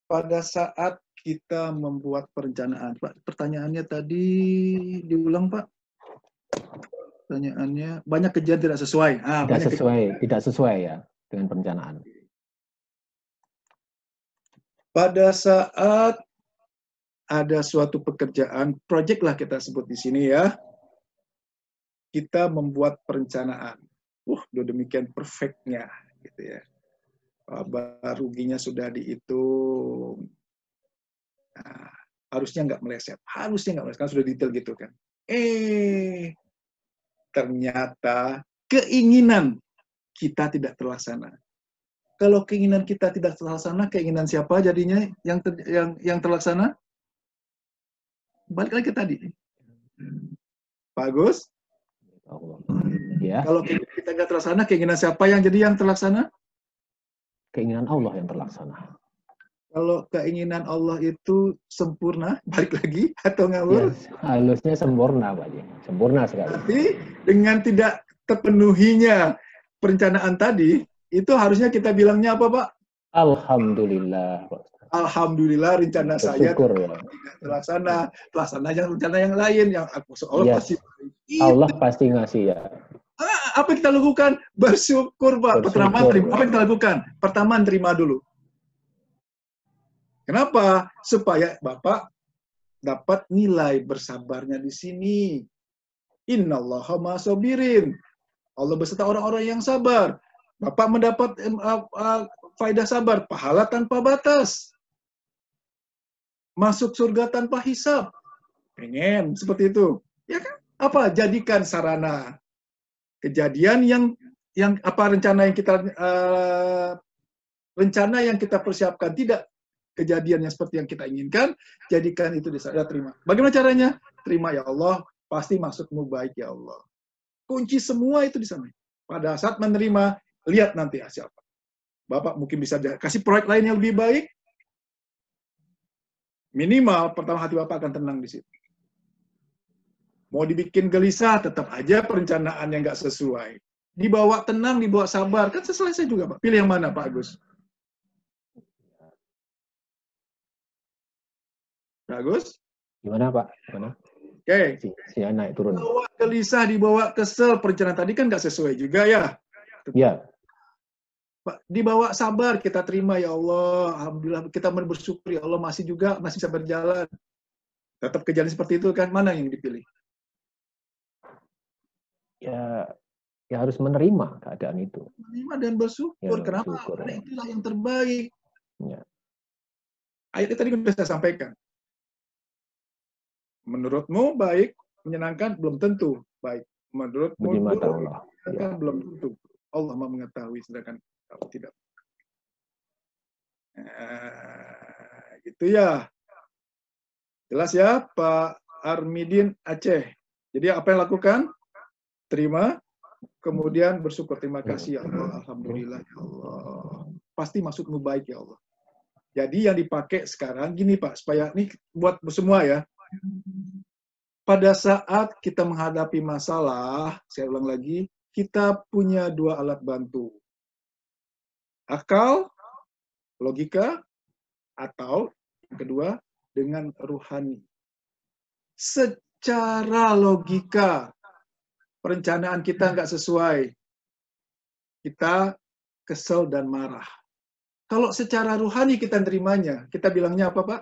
Pada saat kita membuat perencanaan, Pak, pertanyaannya tadi diulang Pak. Pertanyaannya banyak kejadian tidak sesuai. Tidak sesuai ya dengan perencanaan. Pada saat ada suatu pekerjaan, proyek lah kita sebut di sini ya, kita membuat perencanaan. Udah demikian perfectnya, gitu ya. Ruginya sudah dihitung. Nah, harusnya nggak meleset, kan sudah detail gitu kan. Ternyata keinginan kita tidak terlaksana. Kalau keinginan kita tidak terlaksana, keinginan siapa jadinya yang terlaksana? Balik lagi ke tadi. Pak Agus? Ya. Kalau kita nggak terlaksana, keinginan siapa yang terlaksana? Keinginan Allah yang terlaksana. Kalau keinginan Allah itu sempurna, balik lagi atau ngawur? Yes, halusnya sempurna Pak. Sempurna sekali. Tapi dengan tidak terpenuhinya perencanaan tadi, itu harusnya kita bilangnya apa Pak? Alhamdulillah Pak. Alhamdulillah rencana saya ya. terlaksana, rencana yang lain yang Allah pasti. Allah pasti ngasih ya. Apa yang kita lakukan? Bersyukur Pak. Pertama terima. Apa yang kita lakukan? Pertama terima dulu. Kenapa? Supaya Bapak dapat nilai bersabarnya di sini. Innallaha ma'asobirin. Allah beserta orang-orang yang sabar. Bapak mendapat faedah sabar, pahala tanpa batas. Masuk surga tanpa hisab. Pengen seperti itu. Ya kan? Apa? Jadikan sarana. Kejadian yang apa rencana yang kita persiapkan tidak kejadian yang seperti yang kita inginkan, jadikan itu bisa terima. Bagaimana caranya? Terima ya Allah, pasti maksudmu baik ya Allah. Kunci semua itu di sana. Pada saat menerima, lihat nanti hasil apa. Bapak mungkin bisa kasih proyek lain yang lebih baik. Minimal pertama hati Bapak akan tenang di situ. Mau dibikin gelisah, tetap aja perencanaan yang nggak sesuai. Dibawa tenang, dibawa sabar. Kan selesai juga, Pak. Pilih yang mana, Pak Agus? Pak Agus? Gimana, Pak? Gimana? Oke. Sinyal naik turun. Dibawa gelisah, dibawa kesel. Perencanaan tadi kan nggak sesuai juga, ya? Iya. Pak, dibawa sabar, kita terima, ya Allah. Alhamdulillah, kita bersyukur, ya Allah, masih bisa berjalan. Tetap kejadian seperti itu, kan? Mana yang dipilih? Ya harus menerima keadaan itu. Menerima dan bersyukur. Kenapa? Karena itulah yang terbaik. Ya. Ayatnya tadi sudah saya sampaikan. Menurutmu baik, menyenangkan, belum tentu baik. Menurutmu di mata Allah. Ya. Belum tentu. Allah mau mengetahui, sedangkan kamu tidak. Gitu ya. Jelas ya, Pak Armidin Aceh. Jadi apa yang lakukan? Terima, kemudian bersyukur. Terima kasih ya Allah, alhamdulillah ya Allah. Pasti maksudmu baik ya Allah. Jadi yang dipakai sekarang gini Pak, supaya ini buat semua ya. Pada saat kita menghadapi masalah, saya ulang lagi, kita punya dua alat bantu. Akal, logika, Atau yang kedua, dengan ruhani. Secara logika, perencanaan kita nggak sesuai. Kita kesel dan marah. Kalau secara ruhani kita nerimanya, kita bilangnya apa, Pak?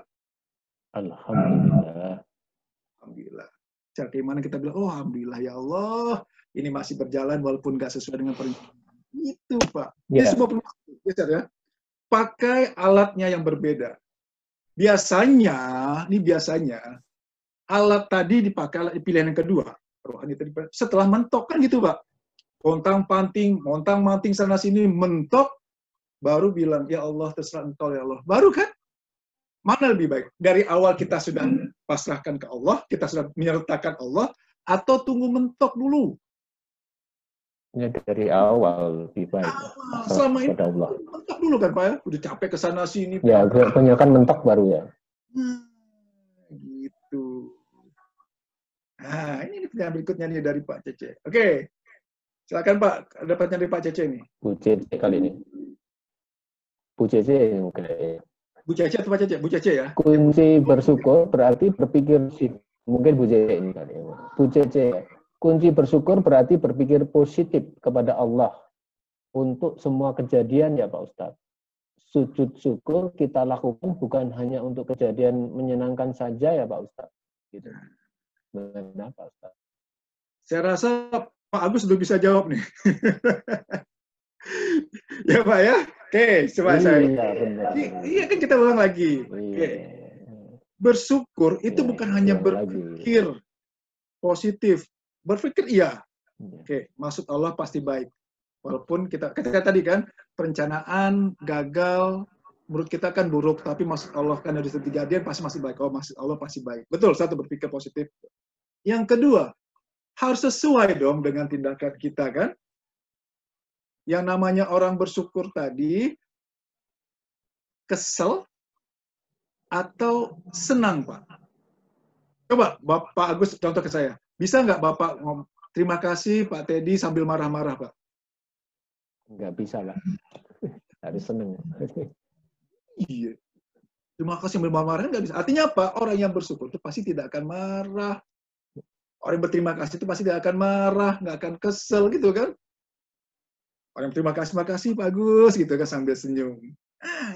Alhamdulillah. Alhamdulillah. Secara keimanan kita bilang, oh Alhamdulillah ya Allah, ini masih berjalan walaupun nggak sesuai dengan perencanaan. Itu, Pak. Ini semua geser ya. Pakai alatnya yang berbeda. Biasanya, alat tadi dipakai alat pilihan yang kedua. Rohani tadi setelah mentok kan gitu, Pak. Montang-manting sana sini mentok, baru bilang, ya Allah terserah engkau ya Allah. Baru kan? Mana lebih baik? Dari awal kita sudah pasrahkan ke Allah, kita sudah menyertakan Allah, atau tunggu mentok dulu? Ya, dari awal lebih baik. Selama ini mentok dulu kan, Pak ya? Udah capek ke sana sini. Ya, kebanyakan mentok baru ya. Gitu. Nah, ini pertanyaan berikutnya nih dari Pak Cece. Oke. Silakan Pak, dapatnya dari Pak Cece nih. Bu Cece kali ini. Bu Cece mungkin. Bu Cece atau Pak Cece? Bu Cece ya. Kunci bersyukur berarti berpikir mungkin Bu Cece ini kali. Bu Cece. Kunci bersyukur berarti berpikir positif kepada Allah untuk semua kejadian ya Pak Ustadz. Sujud syukur kita lakukan bukan hanya untuk kejadian menyenangkan saja ya Pak Ustadz. Gitu. Benar Pak Ustadz. Saya rasa Pak Agus belum bisa jawab nih. Ya Pak ya. Oke, coba saya. Iya kan kita ulang lagi. Oke. Bersyukur itu bukan hanya berpikir positif. Berpikir iya. Oke, maksud Allah pasti baik. Walaupun kita tadi kan perencanaan gagal, menurut kita kan buruk, tapi maksud Allah kan dari kejadian pasti masih baik. Oh, maksud Allah pasti baik. Betul, satu berpikir positif. Yang kedua, harus sesuai dong dengan tindakan kita kan. Yang namanya orang bersyukur tadi kesel atau senang, Pak? Coba Bapak Agus contoh ke saya. Bisa nggak Bapak ngomong, terima kasih Pak Teddy sambil marah-marah, Pak? Nggak bisa, Pak. Harus seneng. Iya. Terima kasih sambil marah-marah nggak bisa. Artinya apa? Orang yang bersyukur itu pasti tidak akan marah. Orang yang berterima kasih itu pasti tidak akan marah, nggak akan kesel gitu kan. Orang yang terima kasih Pak Agus gitu kan sambil senyum.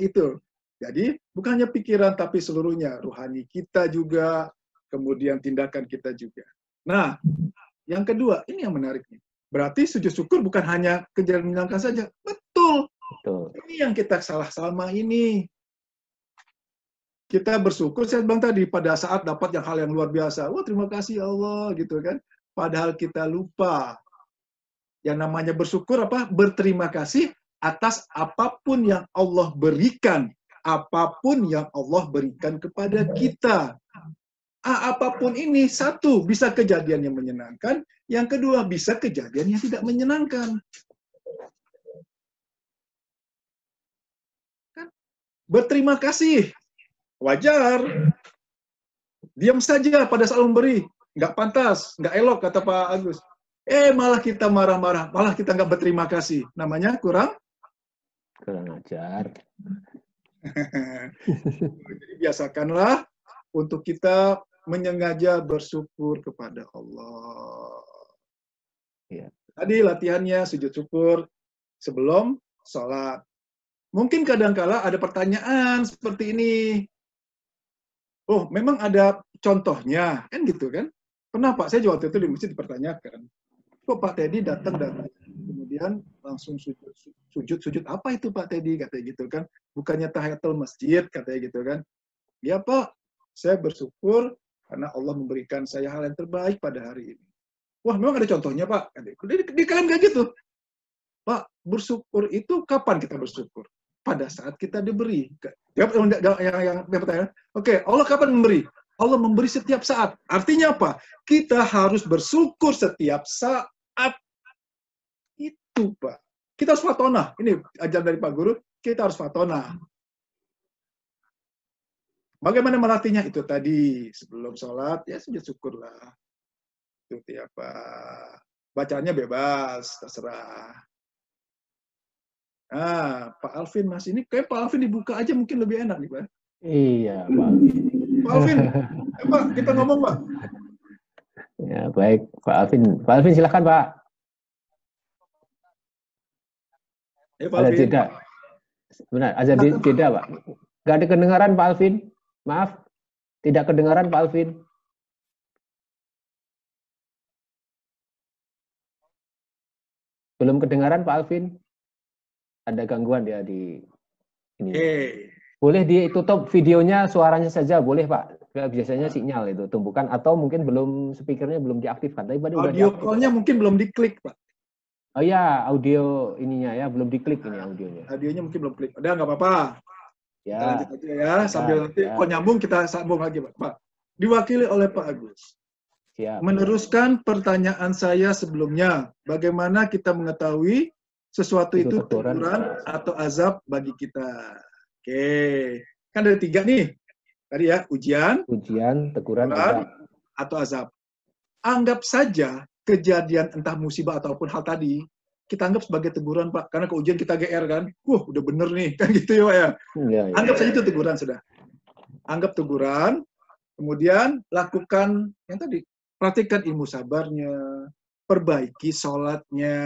Itu. Jadi bukan hanya pikiran tapi seluruhnya. Rohani kita juga, kemudian tindakan kita juga. Nah, yang kedua, ini yang menarik nih. Berarti sujud syukur bukan hanya kejadian menyenangkan saja. Betul. Ini yang kita salah sama ini. Kita bersyukur, saya bilang tadi, pada saat dapat hal yang luar biasa. Wah, terima kasih Allah, gitu kan. Padahal kita lupa. Yang namanya bersyukur apa? Berterima kasih atas apapun yang Allah berikan. Apapun yang Allah berikan kepada kita. Apapun ini, satu, bisa kejadian yang menyenangkan. Yang kedua, bisa kejadian yang tidak menyenangkan. Berterima kasih. Wajar. Diam saja pada saat memberi. Nggak pantas, nggak elok, kata Pak Agus. Malah kita marah-marah. Malah kita nggak berterima kasih. Namanya kurang ajar. Jadi biasakanlah untuk kita menyengaja bersyukur kepada Allah. Ya. Tadi latihannya sujud syukur sebelum sholat. Mungkin kadang-kala ada pertanyaan seperti ini. Oh, memang ada contohnya, kan gitu kan? Pernah Pak, saya juga waktu itu di masjid dipertanyakan. Kok Pak Teddy datang kemudian langsung sujud apa itu Pak Teddy, katanya gitu kan? Bukannya tahiyatul masjid, katanya gitu kan? Ya Pak, saya bersyukur karena Allah memberikan saya hal yang terbaik pada hari ini. Wah, memang ada contohnya Pak. Di kalian nggak gitu. Pak, bersyukur itu kapan kita bersyukur? Pada saat kita diberi. Yang pertanyaan. Oke, Allah kapan memberi? Allah memberi setiap saat. Artinya apa? Kita harus bersyukur setiap saat. Itu Pak. Kita harus fatonah. Ini ajaran dari Pak Guru. Kita harus fatonah. Bagaimana melatihnya? Itu tadi. Sebelum sholat, ya sujud syukurlah. Itu apa? Bacaannya bebas. Terserah. Nah, Pak Alvin Mas, ini kayak Pak Alvin dibuka aja mungkin lebih enak nih Pak. Iya, Pak Alvin. Pak Alvin, Pak, kita ngomong, Pak. Ya, baik, Pak Alvin. Pak Alvin, silakan, Pak. Ya, Pak Ada Alvin. jeda. Benar, ada jeda, Pak. Nggak ada kedengaran, Pak Alvin. Maaf, tidak kedengaran, Pak Alvin. Belum kedengaran, Pak Alvin. Ada gangguan ya di ini. Boleh ditutup videonya, suaranya saja, boleh, Pak. Biasanya sinyal itu tumbukan, atau mungkin belum speakernya belum diaktifkan. Tapi Audio call-nya mungkin belum diklik, Pak. Oh ya, audio ininya ya, belum diklik ini audionya. Audionya mungkin belum klik. Udah, nggak apa-apa. Ya. Kita lanjut aja ya, sambil nanti kalau nyambung kita sambung lagi, Pak. Diwakili oleh Pak Agus. Siap. Meneruskan pertanyaan saya sebelumnya, bagaimana kita mengetahui sesuatu itu teguran atau azab bagi kita? Oke, kan ada 3 nih. Tadi ya, ujian, teguran, atau azab. Anggap saja kejadian entah musibah ataupun hal tadi, kita anggap sebagai teguran, Pak. Karena ke ujian kita GR kan, udah bener nih, kan gitu ya, Pak ya. Anggap saja itu teguran sudah. Anggap teguran, kemudian lakukan yang tadi, praktikkan ilmu sabarnya, perbaiki sholatnya,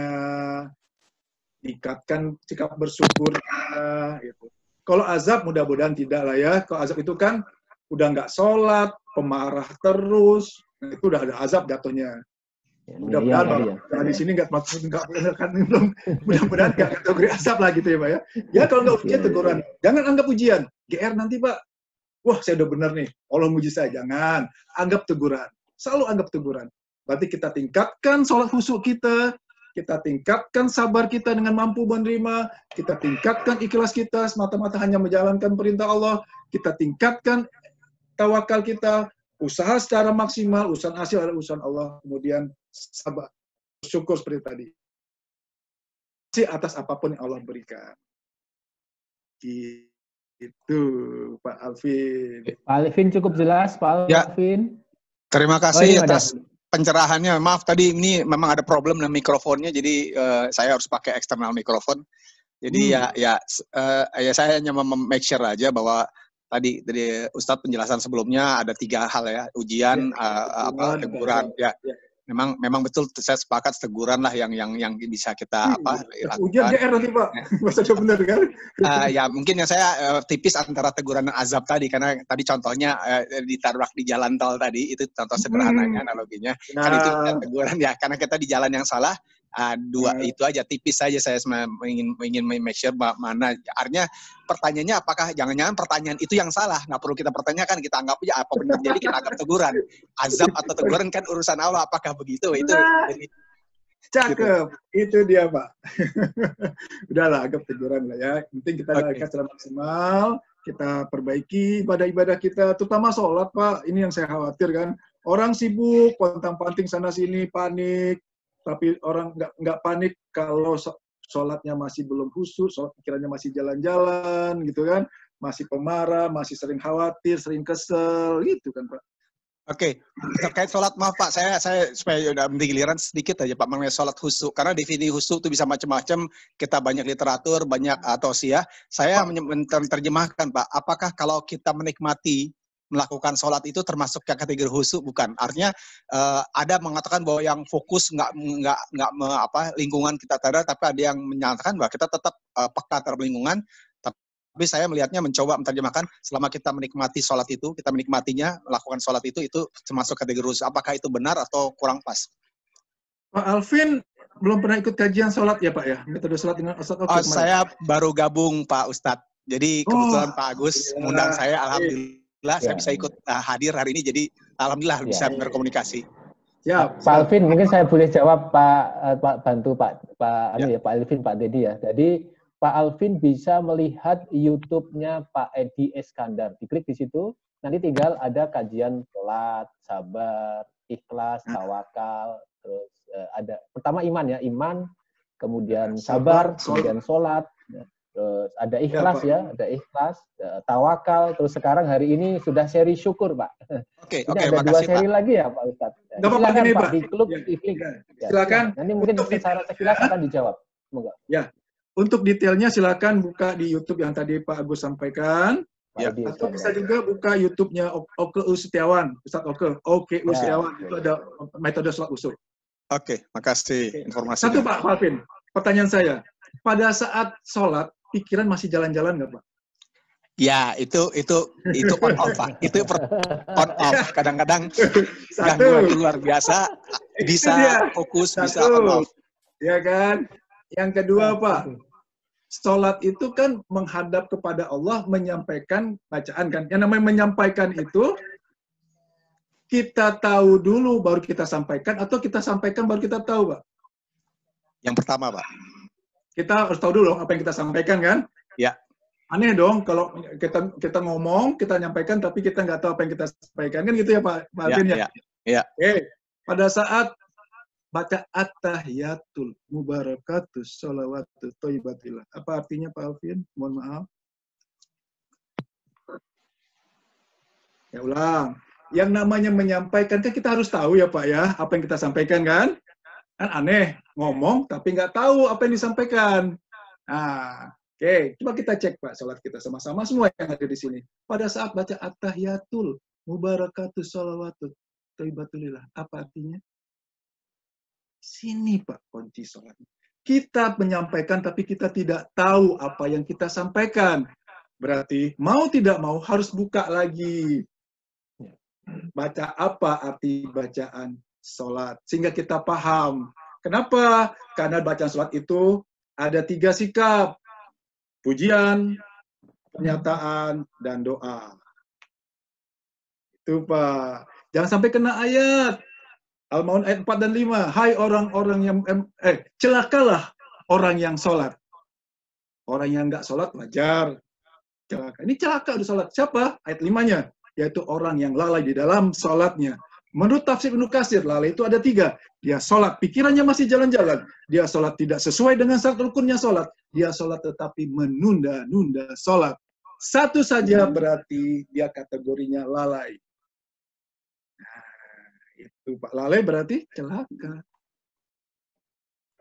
tingkatkan sikap bersyukurnya, gitu. Kalau azab mudah-mudahan tidak lah ya. Kalau azab itu kan udah nggak sholat, pemarah terus, itu udah ada azab jatuhnya. Mudah-mudahan di sini nggak belum, mudah-mudahan nggak kategori azab lah gitu ya, Pak ya. Ya kalau nggak ujian teguran, jangan anggap ujian. GR nanti, Pak. Wah, saya udah bener nih. Allah muji saya. Jangan. Anggap teguran. Selalu anggap teguran. Berarti kita tingkatkan sholat khusyuk kita tingkatkan sabar kita dengan mampu menerima, kita tingkatkan ikhlas kita semata-mata hanya menjalankan perintah Allah, kita tingkatkan tawakal kita, usaha secara maksimal, urusan hasil adalah urusan Allah, kemudian sabar, bersyukur seperti tadi. Atas apapun yang Allah berikan. Itu Pak Alvin. Pak Alvin cukup jelas, Pak Alvin. Terima kasih atas pencerahannya. Maaf tadi ini memang ada problem dengan mikrofonnya, jadi saya harus pakai eksternal mikrofon. Jadi saya hanya make sure aja bahwa tadi Ustadz penjelasan sebelumnya ada 3 hal ya, ujian, teguran. Ya, memang betul saya sepakat teguran lah yang bisa kita lakukan. Ujian GR nanti, Pak. Masa benar kan? Ya mungkin yang saya tipis antara teguran dan azab tadi, karena tadi contohnya ditabrak di jalan tol tadi, itu contoh sederhananya analoginya. Kan itu teguran ya, karena kita di jalan yang salah. Itu aja, tipis saja saya ingin make sure mana. Artinya pertanyaannya apakah jangan-jangan pertanyaan itu yang salah, nggak perlu kita pertanyakan, kita anggap aja apa benar, jadi kita anggap teguran. Azab atau teguran kan urusan Allah, apakah begitu? Itu jadi, cakep, itu dia, Pak. Udahlah, anggap teguran lah ya. Penting kita lakukan secara maksimal, kita perbaiki ibadah-ibadah kita, terutama sholat, Pak. Ini yang saya khawatir kan. Orang sibuk, pontang-panting sana sini, panik. Tapi orang nggak panik kalau sholatnya masih belum khusyuk, sholat pikirannya masih jalan-jalan, gitu kan, masih pemarah, masih sering khawatir, sering kesel, gitu kan, Pak. Oke, terkait sholat, maaf Pak, saya supaya udah berhenti giliran sedikit aja Pak, mengenai sholat khusyuk, karena definisi khusyuk itu bisa macam-macam, kita banyak literatur, banyak tausiah. Saya menerjemahkan Pak, apakah kalau kita menikmati melakukan sholat itu termasuk yang kategori khusyuk? Bukan. Artinya ada mengatakan bahwa yang fokus nggak lingkungan kita terhadap, tapi ada yang menyatakan bahwa kita tetap peka terhadap lingkungan. Tapi saya melihatnya mencoba menerjemahkan selama kita menikmati sholat itu, kita menikmatinya, melakukan sholat itu termasuk kategori khusyuk. Apakah itu benar atau kurang pas? Pak Alvin belum pernah ikut kajian sholat ya Pak ya? Metode sholat dengan Ustadz Oke. Saya baru gabung Pak Ustadz. Jadi kebetulan Pak Agus mengundang saya, alhamdulillah. Saya bisa ikut hadir hari ini, jadi alhamdulillah bisa berkomunikasi. Ya, Pak Alvin, mungkin saya boleh jawab bantu Pak Alvin, Pak Dedi ya. Jadi Pak Alvin bisa melihat YouTube-nya Pak Edi Iskandar. Diklik di situ, nanti tinggal ada kajian sholat, sabar, ikhlas, tawakal, terus ada pertama iman ya, iman, kemudian sabar, kemudian sholat. Terus ada ikhlas ada ikhlas, tawakal, terus sekarang hari ini sudah seri syukur, Pak. Oke, ada 2 seri Pak. Lagi ya, Pak Ustadz. Silakan Pak, diklik. Silakan. Nanti mungkin secara sekilas akan dijawab. Semoga. Ya, untuk detailnya silakan buka di YouTube yang tadi Pak Agus sampaikan. Ya. Atau bisa juga buka YouTube-nya Oke Setiawan, Ustadz Oke Setiawan. Itu ada metode sholat usul. Oke, makasih informasinya. Satu Pak Alvin, pertanyaan saya. Pada saat sholat, pikiran masih jalan-jalan nggak Pak? Ya, itu on off, Pak. Itu on off. Kadang-kadang Satu. gangguan luar biasa, bisa fokus, bisa on off. Ya kan? Yang kedua, Pak, sholat itu kan menghadap kepada Allah, menyampaikan bacaan kan. Yang namanya menyampaikan itu, kita tahu dulu baru kita sampaikan, atau kita sampaikan baru kita tahu, Pak? Yang pertama, Pak. Kita harus tahu dulu apa yang kita sampaikan kan? Ya. Aneh dong kalau kita ngomong, kita nyampaikan, tapi kita nggak tahu apa yang kita sampaikan. Kan gitu ya, Pak Alvin ya? Ya. Pada saat baca at-tahiyatul mubarakatus sholawatu thayyibatillah. Apa artinya Pak Alvin? Mohon maaf. Ya ulang. Yang namanya menyampaikan kan kita harus tahu ya Pak ya, apa yang kita sampaikan kan? Kan aneh, ngomong tapi nggak tahu apa yang disampaikan. Nah, oke, coba kita cek Pak salat kita sama-sama semua yang ada di sini. Pada saat baca at-tahiyatul mubarakatus sholawatu thayyibatillah, apa artinya? Sini Pak kunci sholat. Kita menyampaikan tapi kita tidak tahu apa yang kita sampaikan. Berarti mau tidak mau harus buka lagi. Baca apa arti bacaan sholat. Sehingga kita paham. Kenapa? Karena bacaan sholat itu ada 3 sikap. Pujian, pernyataan, dan doa. Itu Pak. Jangan sampai kena ayat. Al-Maun ayat 4 dan 5. Hai orang-orang yang celakalah orang yang sholat. Orang yang nggak sholat wajar. Celaka. Ini celaka udah sholat. Siapa? Ayat 5-nya. Yaitu orang yang lalai di dalam sholatnya. Menurut tafsir Ibnu Katsir, lalai itu ada 3. Dia sholat, pikirannya masih jalan-jalan. Dia sholat tidak sesuai dengan syarat rukunnya sholat. Dia sholat tetapi menunda-nunda sholat. Satu saja berarti dia kategorinya lalai. Itu Pak, lalai berarti celaka.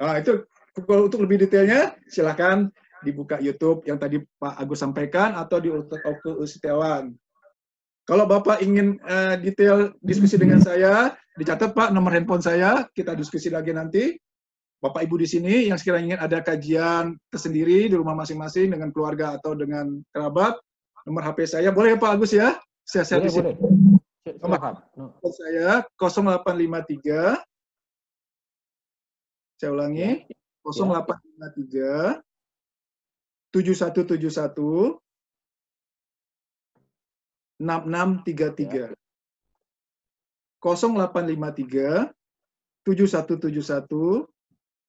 Nah, itu untuk lebih detailnya silakan dibuka YouTube yang tadi Pak Agus sampaikan atau di Oke Setiawan. Kalau Bapak ingin detail diskusi dengan saya, dicatat Pak nomor handphone saya, kita diskusi lagi nanti. Bapak Ibu di sini yang sekiranya ingin ada kajian tersendiri di rumah masing-masing dengan keluarga atau dengan kerabat, nomor HP saya boleh ya Pak Agus ya? Saya share di sini. Nomor saya 0853. Saya ulangi. 0853 7171 6633. 0853 7171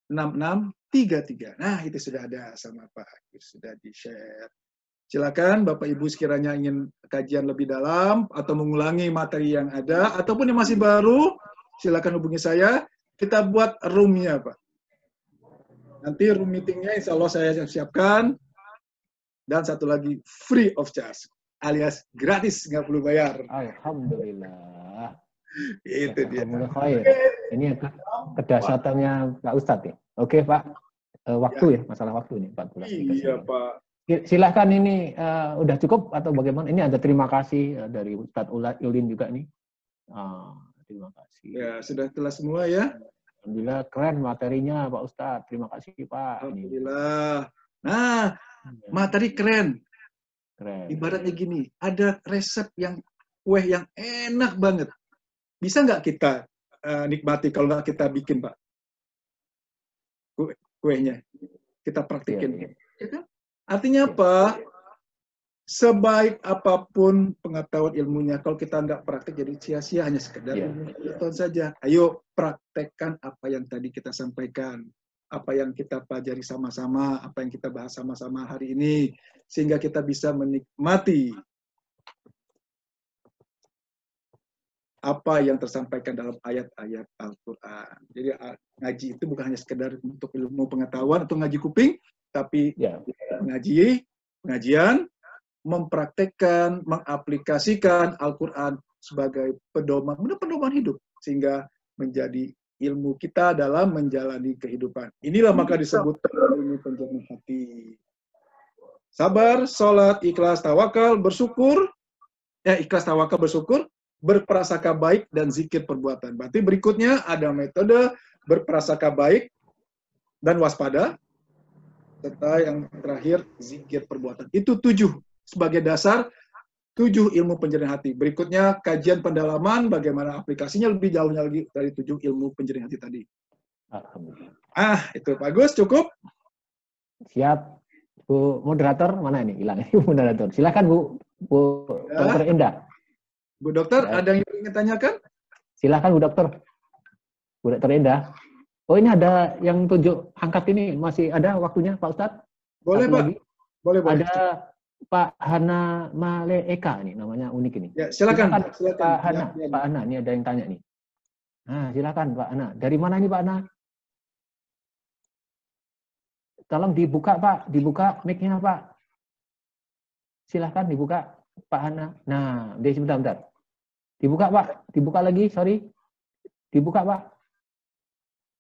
6633. Nah, itu sudah ada sama Pak Agus, sudah di-share. Silakan Bapak Ibu sekiranya ingin kajian lebih dalam atau mengulangi materi yang ada ataupun yang masih baru, silakan hubungi saya. Kita buat room-nya, Pak. Nanti room meeting-nya insya Allah saya siapkan. Dan satu lagi free of charge, alias gratis, nggak perlu bayar. Alhamdulillah. Itu dia. Ini kedasatannya Pak Ustadz ya. Oke Pak, waktu ya, masalah waktu ini 14. Iya Pak. Silahkan ini udah cukup atau bagaimana? Ini ada terima kasih dari Ustadz Ulin juga nih. Terima kasih. Ya sudah jelas semua ya. Alhamdulillah keren materinya Pak Ustadz. Terima kasih Pak. Alhamdulillah. Nah, materi keren. Ibaratnya gini, ada resep yang kue yang enak banget. Bisa nggak kita nikmati kalau nggak kita bikin Pak? Kuenya. Kita praktikin. Ya kan? Artinya apa? Sebaik apapun pengetahuan ilmunya, kalau kita nggak praktek jadi sia-sia, hanya sekedar pengetahuan saja. Ayo praktekkan apa yang tadi kita sampaikan, apa yang kita pelajari sama-sama, apa yang kita bahas sama-sama hari ini, sehingga kita bisa menikmati apa yang tersampaikan dalam ayat-ayat Al-Quran. Jadi ngaji itu bukan hanya sekedar untuk ilmu pengetahuan atau ngaji kuping, tapi pengajian, mempraktekkan, mengaplikasikan Al-Quran sebagai pedoman hidup, sehingga menjadi ilmu kita dalam menjalani kehidupan. Inilah maka disebut ilmu penjernih hati. Sabar, sholat, ikhlas, tawakal, bersyukur, ikhlas, tawakal, bersyukur, berprasangka baik, dan zikir perbuatan. Berarti berikutnya ada metode berprasangka baik dan waspada, serta yang terakhir zikir perbuatan. Itu 7 sebagai dasar 7 ilmu penjernihan hati. Berikutnya kajian pendalaman bagaimana aplikasinya lebih jauhnya lagi dari 7 ilmu penjernihan hati tadi. Alhamdulillah. Itu bagus, cukup. Siap. Bu moderator mana ini? Hilang ini moderator. Silakan Bu Dokter Indah. Bu Dokter, ada yang ingin tanyakan? Silakan Bu Dokter. Bu Dokter Indah. Oh, ini ada yang tunjuk angkat ini, masih ada waktunya Pak Ustadz? Boleh, Satu Pak. lagi. Boleh. Ada Pak Hana Maleeka ini, namanya unik ini. Ya, silakan. Pak Hana, Pak Hana, ini ada yang tanya nih. Nah, silakan Pak Hana. Dari mana ini Pak Hana? Tolong dibuka Pak, dibuka mic-nya Pak. Silakan dibuka Pak Hana. Nah, sebentar. Dibuka Pak, dibuka lagi, sorry. Dibuka Pak.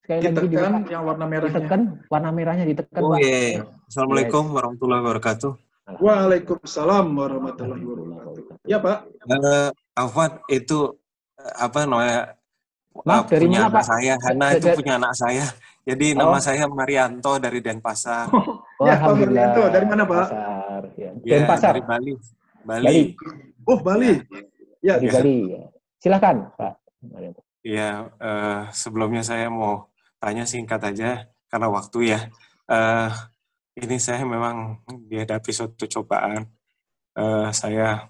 Sekali lagi Ditekan dibuka. yang warna merahnya. Ditekan, warna merahnya ditekan Oh Pak. iya. Assalamualaikum warahmatullahi wabarakatuh. Waalaikumsalam warahmatullahi wabarakatuh. Ya Pak. Afwan, itu apa namanya? Maaf, dari punya mana anak Pak? saya. Hana itu punya anak saya. Jadi nama saya Marianto dari Denpasar. Ya, Pak Marianto, dari mana Pak? Ya. Ya, Denpasar. dari Bali. Oh, Bali. Ya. Dari Bali. Silakan Pak Marianto. Iya, sebelumnya saya mau tanya singkat aja karena waktu ya. Ini saya memang dihadapi suatu cobaan. Saya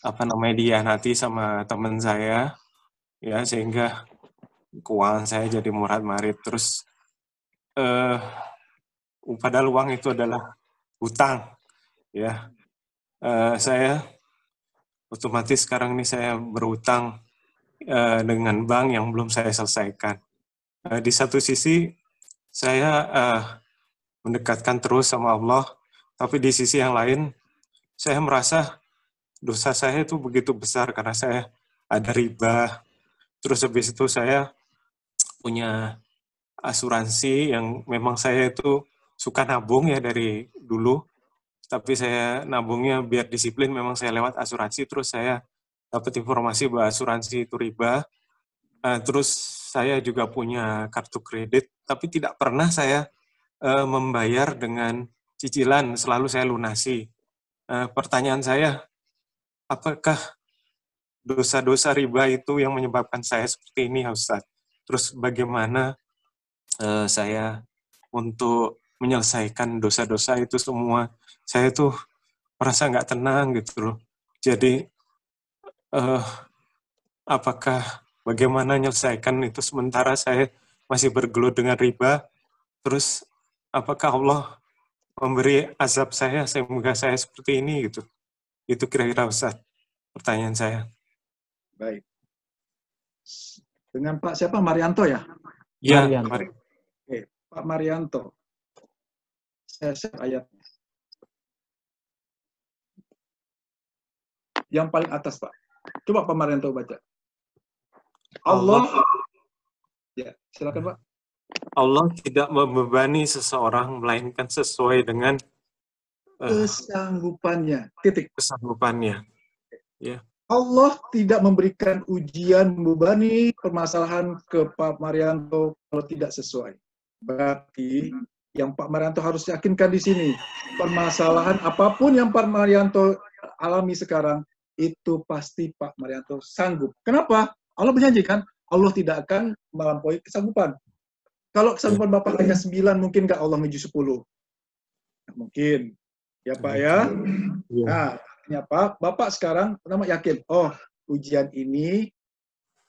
dihianati sama teman saya, ya sehingga keuangan saya jadi murad-marid. Terus padahal uang itu adalah hutang, ya. Saya otomatis sekarang ini saya berhutang dengan bank yang belum saya selesaikan. Di satu sisi saya mendekatkan terus sama Allah, tapi di sisi yang lain saya merasa dosa saya itu begitu besar karena saya ada riba. Terus habis itu saya punya asuransi yang memang saya itu suka nabung ya dari dulu, tapi saya nabungnya biar disiplin, memang saya lewat asuransi, terus saya dapat informasi bahwa asuransi itu riba. Terus saya juga punya kartu kredit, tapi tidak pernah saya membayar dengan cicilan, selalu saya lunasi. Pertanyaan saya, apakah dosa-dosa riba itu yang menyebabkan saya seperti ini, Ustaz? Terus bagaimana saya untuk menyelesaikan dosa-dosa itu semua? Saya tuh merasa nggak tenang gitu loh. Jadi apakah bagaimana menyelesaikan itu sementara saya masih bergelut dengan riba? Terus apakah Allah memberi azab saya sehingga saya seperti ini gitu? Itu kira-kira Ustaz pertanyaan saya. Baik. Dengan Pak siapa? Marianto ya? Ya, Oke, Pak Marianto. Saya share ayatnya. Yang paling atas, Pak. Coba Pak Marianto baca. Allah. Ya, silakan Pak. Allah tidak membebani seseorang melainkan sesuai dengan kesanggupannya. Titik. Kesanggupannya. Ya. Allah tidak memberikan ujian membebani permasalahan ke Pak Marianto kalau tidak sesuai. Berarti yang Pak Marianto harus yakinkan di sini, permasalahan apapun yang Pak Marianto alami sekarang itu pasti Pak Marianto sanggup. Kenapa? Allah menjanjikan Allah tidak akan melampaui kesanggupan. Kalau kesanggupan Bapak hanya 9, mungkin nggak Allah menuju 10? Mungkin. Ya Pak ya? Nah, artinya Pak, Bapak sekarang pertama yakin, oh ujian ini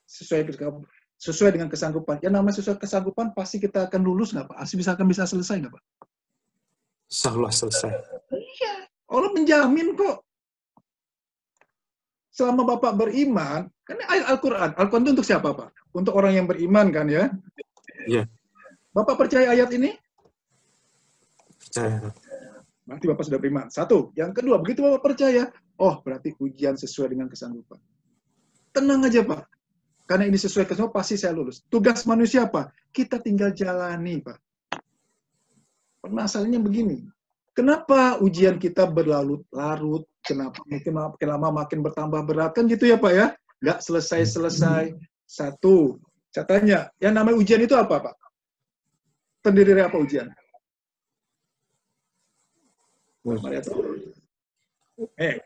sesuai dengan kesanggupan. Ya namanya sesuai kesanggupan, pasti kita akan lulus nggak Pak? Bisa selesai nggak Pak? Insya Allah selesai. Iya, Allah menjamin kok. Selama Bapak beriman, kan ayat Al-Quran. Al-Quran itu untuk siapa Pak? Untuk orang yang beriman kan ya? Iya. Bapak percaya ayat ini? Percaya. Berarti Bapak sudah beriman. Satu. Yang kedua, begitu Bapak percaya, oh berarti ujian sesuai dengan kesanggupan. Tenang aja Pak. Karena ini sesuai kesanggupan, pasti saya lulus. Tugas manusia apa? Kita tinggal jalani Pak. Permasalahannya begini. Kenapa ujian kita berlarut-larut? Kenapa makin lama makin bertambah berat? Kan gitu ya Pak ya? Nggak selesai-selesai. Satu, saya tanya, yang namanya ujian itu apa Pak? Terdiri dari apa ujian?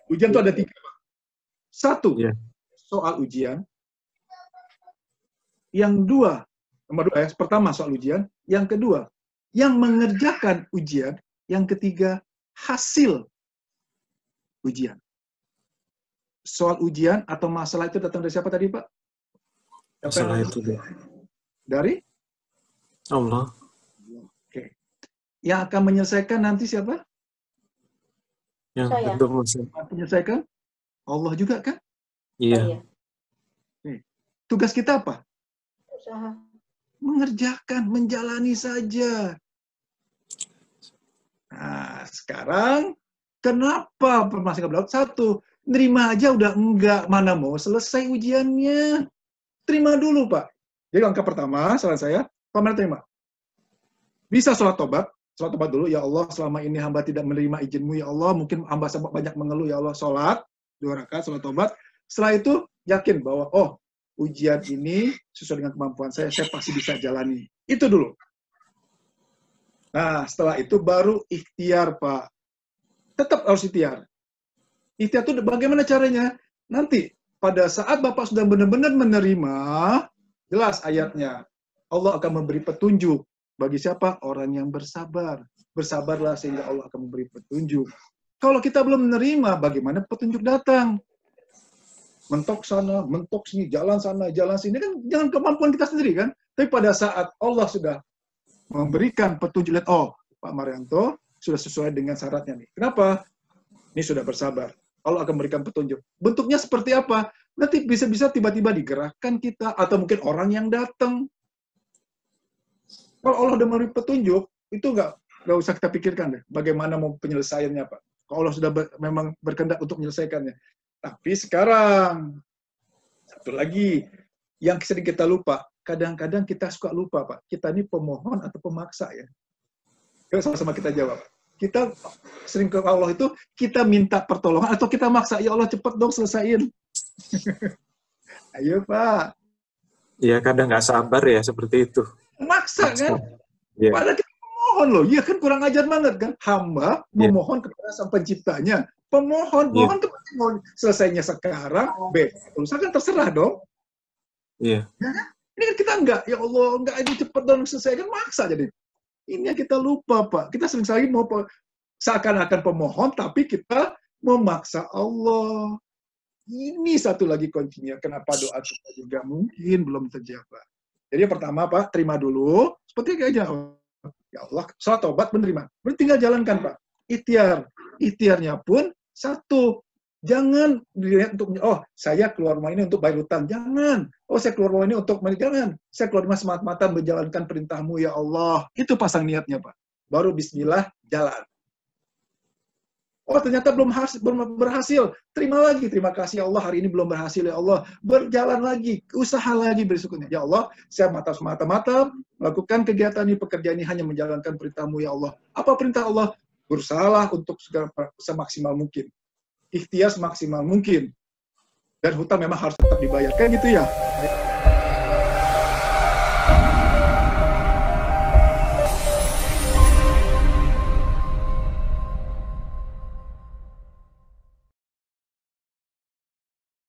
Ujian itu ada 3 Pak. Satu, soal ujian. Yang pertama soal ujian. Yang kedua, yang mengerjakan ujian. Yang ketiga, hasil ujian. Soal ujian atau masalah itu datang dari siapa tadi, Pak? Masalah itu dari Allah. Oke. Yang akan menyelesaikan nanti siapa? Yang tentu menyelesaikan Allah juga kan? Iya. Tugas kita apa? Usaha. Mengerjakan, menjalani saja. Nah, sekarang kenapa permasalahan berlaut? Satu, nerima aja udah enggak, mana mau selesai ujiannya. Terima dulu, Pak. Jadi langkah pertama, saran saya, Pak mana terima? Bisa sholat tobat dulu, ya Allah, selama ini hamba tidak menerima izin-Mu, ya Allah, mungkin hamba banyak mengeluh, ya Allah, sholat, 2 rakaat, sholat tobat. Setelah itu, yakin bahwa, oh, ujian ini sesuai dengan kemampuan saya pasti bisa jalani. Itu dulu. Nah, setelah itu baru ikhtiar, Pak. Tetap harus ikhtiar. Ikhtiar itu bagaimana caranya? Nanti, pada saat Bapak sudah benar-benar menerima, jelas ayatnya, Allah akan memberi petunjuk. Bagi siapa? Orang yang bersabar. Bersabarlah sehingga Allah akan memberi petunjuk. Kalau kita belum menerima, bagaimana petunjuk datang? Mentok sana, mentok sini, jalan sana, jalan sini, kan jangan kemampuan kita sendiri kan. Tapi pada saat Allah sudah memberikan petunjuk, lihat, oh, Pak Marianto sudah sesuai dengan syaratnya nih. Kenapa? Ini sudah bersabar. Allah akan memberikan petunjuk. Bentuknya seperti apa? Nanti bisa-bisa tiba-tiba digerakkan kita, atau mungkin orang yang datang. Kalau Allah sudah memberi petunjuk, itu nggak usah kita pikirkan deh, bagaimana mau penyelesaiannya, Pak. Kalau Allah sudah memang berkehendak untuk menyelesaikannya. Tapi sekarang, satu lagi, yang sering kita lupa, kadang-kadang kita suka lupa, Pak. Kita ini pemohon atau pemaksa ya? Yuk sama-sama kita jawab. Kita sering ke Allah itu, kita minta pertolongan atau kita maksa, ya Allah cepet dong selesain. Ayo Pak. Iya, kadang nggak sabar ya seperti itu. Maksa kan? Yeah. Padahal kita memohon loh. Iya kan kurang ajar banget kan? Hamba memohon kepada Sang Penciptanya. Pemohon, mohon kepada mohon. Selesainya sekarang, usaha kan terserah dong. Iya. Yeah. Ini kan kita enggak, ya Allah, enggak ini cepet dong selesai, kan maksa jadi. Ini yang kita lupa, Pak. Kita sering-sering mau seakan-akan pemohon, tapi kita memaksa Allah. Ini satu lagi kuncinya. Kenapa doa kita juga mungkin belum terjawab. Jadi yang pertama, Pak, terima dulu. Seperti aja. Ya Allah, sholat tobat menerima. Berarti tinggal jalankan, Pak. Ikhtiar. Ikhtiarnya pun satu. Jangan dilihat untuk, oh, saya keluar rumah ini untuk bayar hutang. Jangan. Oh, saya keluar rumah ini untuk, jangan. Saya keluar rumah semata-mata menjalankan perintah-Mu, ya Allah. Itu pasang niatnya, Pak. Baru bismillah, jalan. Oh, ternyata belum berhasil. Terima lagi. Terima kasih, ya Allah. Hari ini belum berhasil, ya Allah. Berjalan lagi. Usaha lagi bersyukurnya. Ya Allah, saya semata-mata melakukan kegiatan ini, pekerjaan ini hanya menjalankan perintah-Mu, ya Allah. Apa perintah Allah? Berusahalah untuk semaksimal mungkin. Ikhtiar semaksimal mungkin. Dan hutang memang harus tetap dibayar. Kan gitu ya?